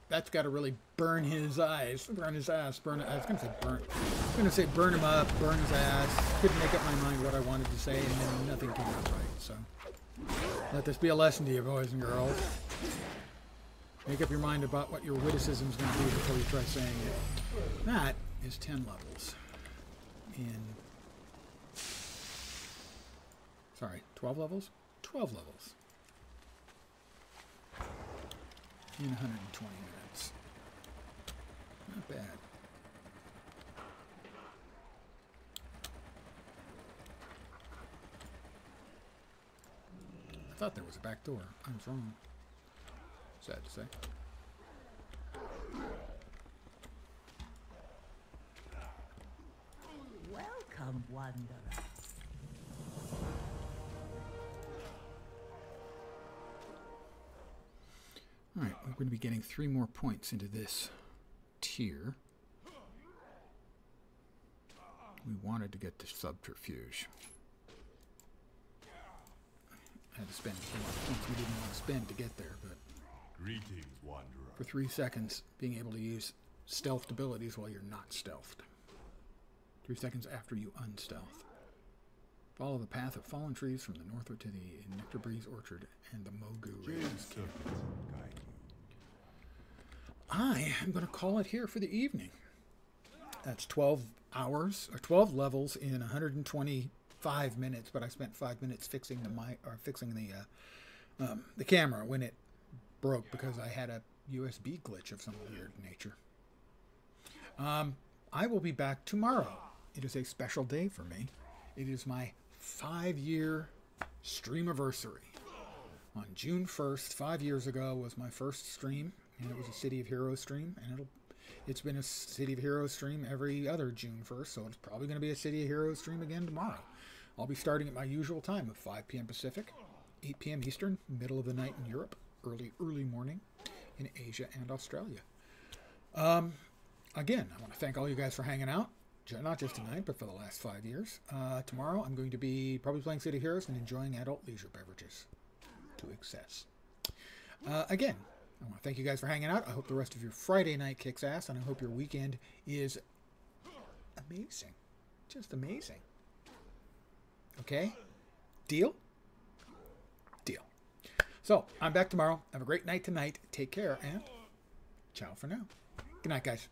That's got to really burn his eyes, burn his ass, burn. I was going to say burn. I was going to say burn him up, burn his ass. Couldn't make up my mind what I wanted to say, and then nothing came out right. So let this be a lesson to you, boys and girls. Make up your mind about what your witticism's going to be before you try saying it. That is 10 levels. Sorry, 12 levels? 12 levels. In 120 minutes. Not bad. I thought there was a back door. I was wrong. Sad to say. Welcome, wanderer. Alright, we're going to be getting 3 more points into this tier. We wanted to get the subterfuge. I had to spend a lot of points we didn't want to spend to get there, but Greetings, wanderer. for 3 seconds, being able to use stealthed abilities while you're not stealthed. 3 seconds after you unstealth. Follow the path of fallen trees from the northward to the Nectar Breeze Orchard and the Mogu Raiders camp. I am going to call it here for the evening. That's 12 hours, or 12 levels in 125 minutes, but I spent 5 minutes fixing the mic, or fixing the camera when it broke because I had a USB glitch of some weird nature. I will be back tomorrow. It is a special day for me. It is my 5-year Stream-A-Versary. On June 1st, 5 years ago, was my first stream, and it was a City of Heroes stream, and it's been a City of Heroes stream every other June 1st, so it's probably going to be a City of Heroes stream again tomorrow. I'll be starting at my usual time of 5 p.m. Pacific, 8 p.m. Eastern, middle of the night in Europe, early morning in Asia and Australia. Again, I want to thank all you guys for hanging out, not just tonight, but for the last 5 years. Tomorrow, I'm going to be probably playing City Heroes and enjoying adult leisure beverages to excess. Again, I want to thank you guys for hanging out. I hope the rest of your Friday night kicks ass, and I hope your weekend is amazing. Just amazing. Okay? Deal? Deal. So, I'm back tomorrow. Have a great night tonight. Take care, and ciao for now. Good night, guys.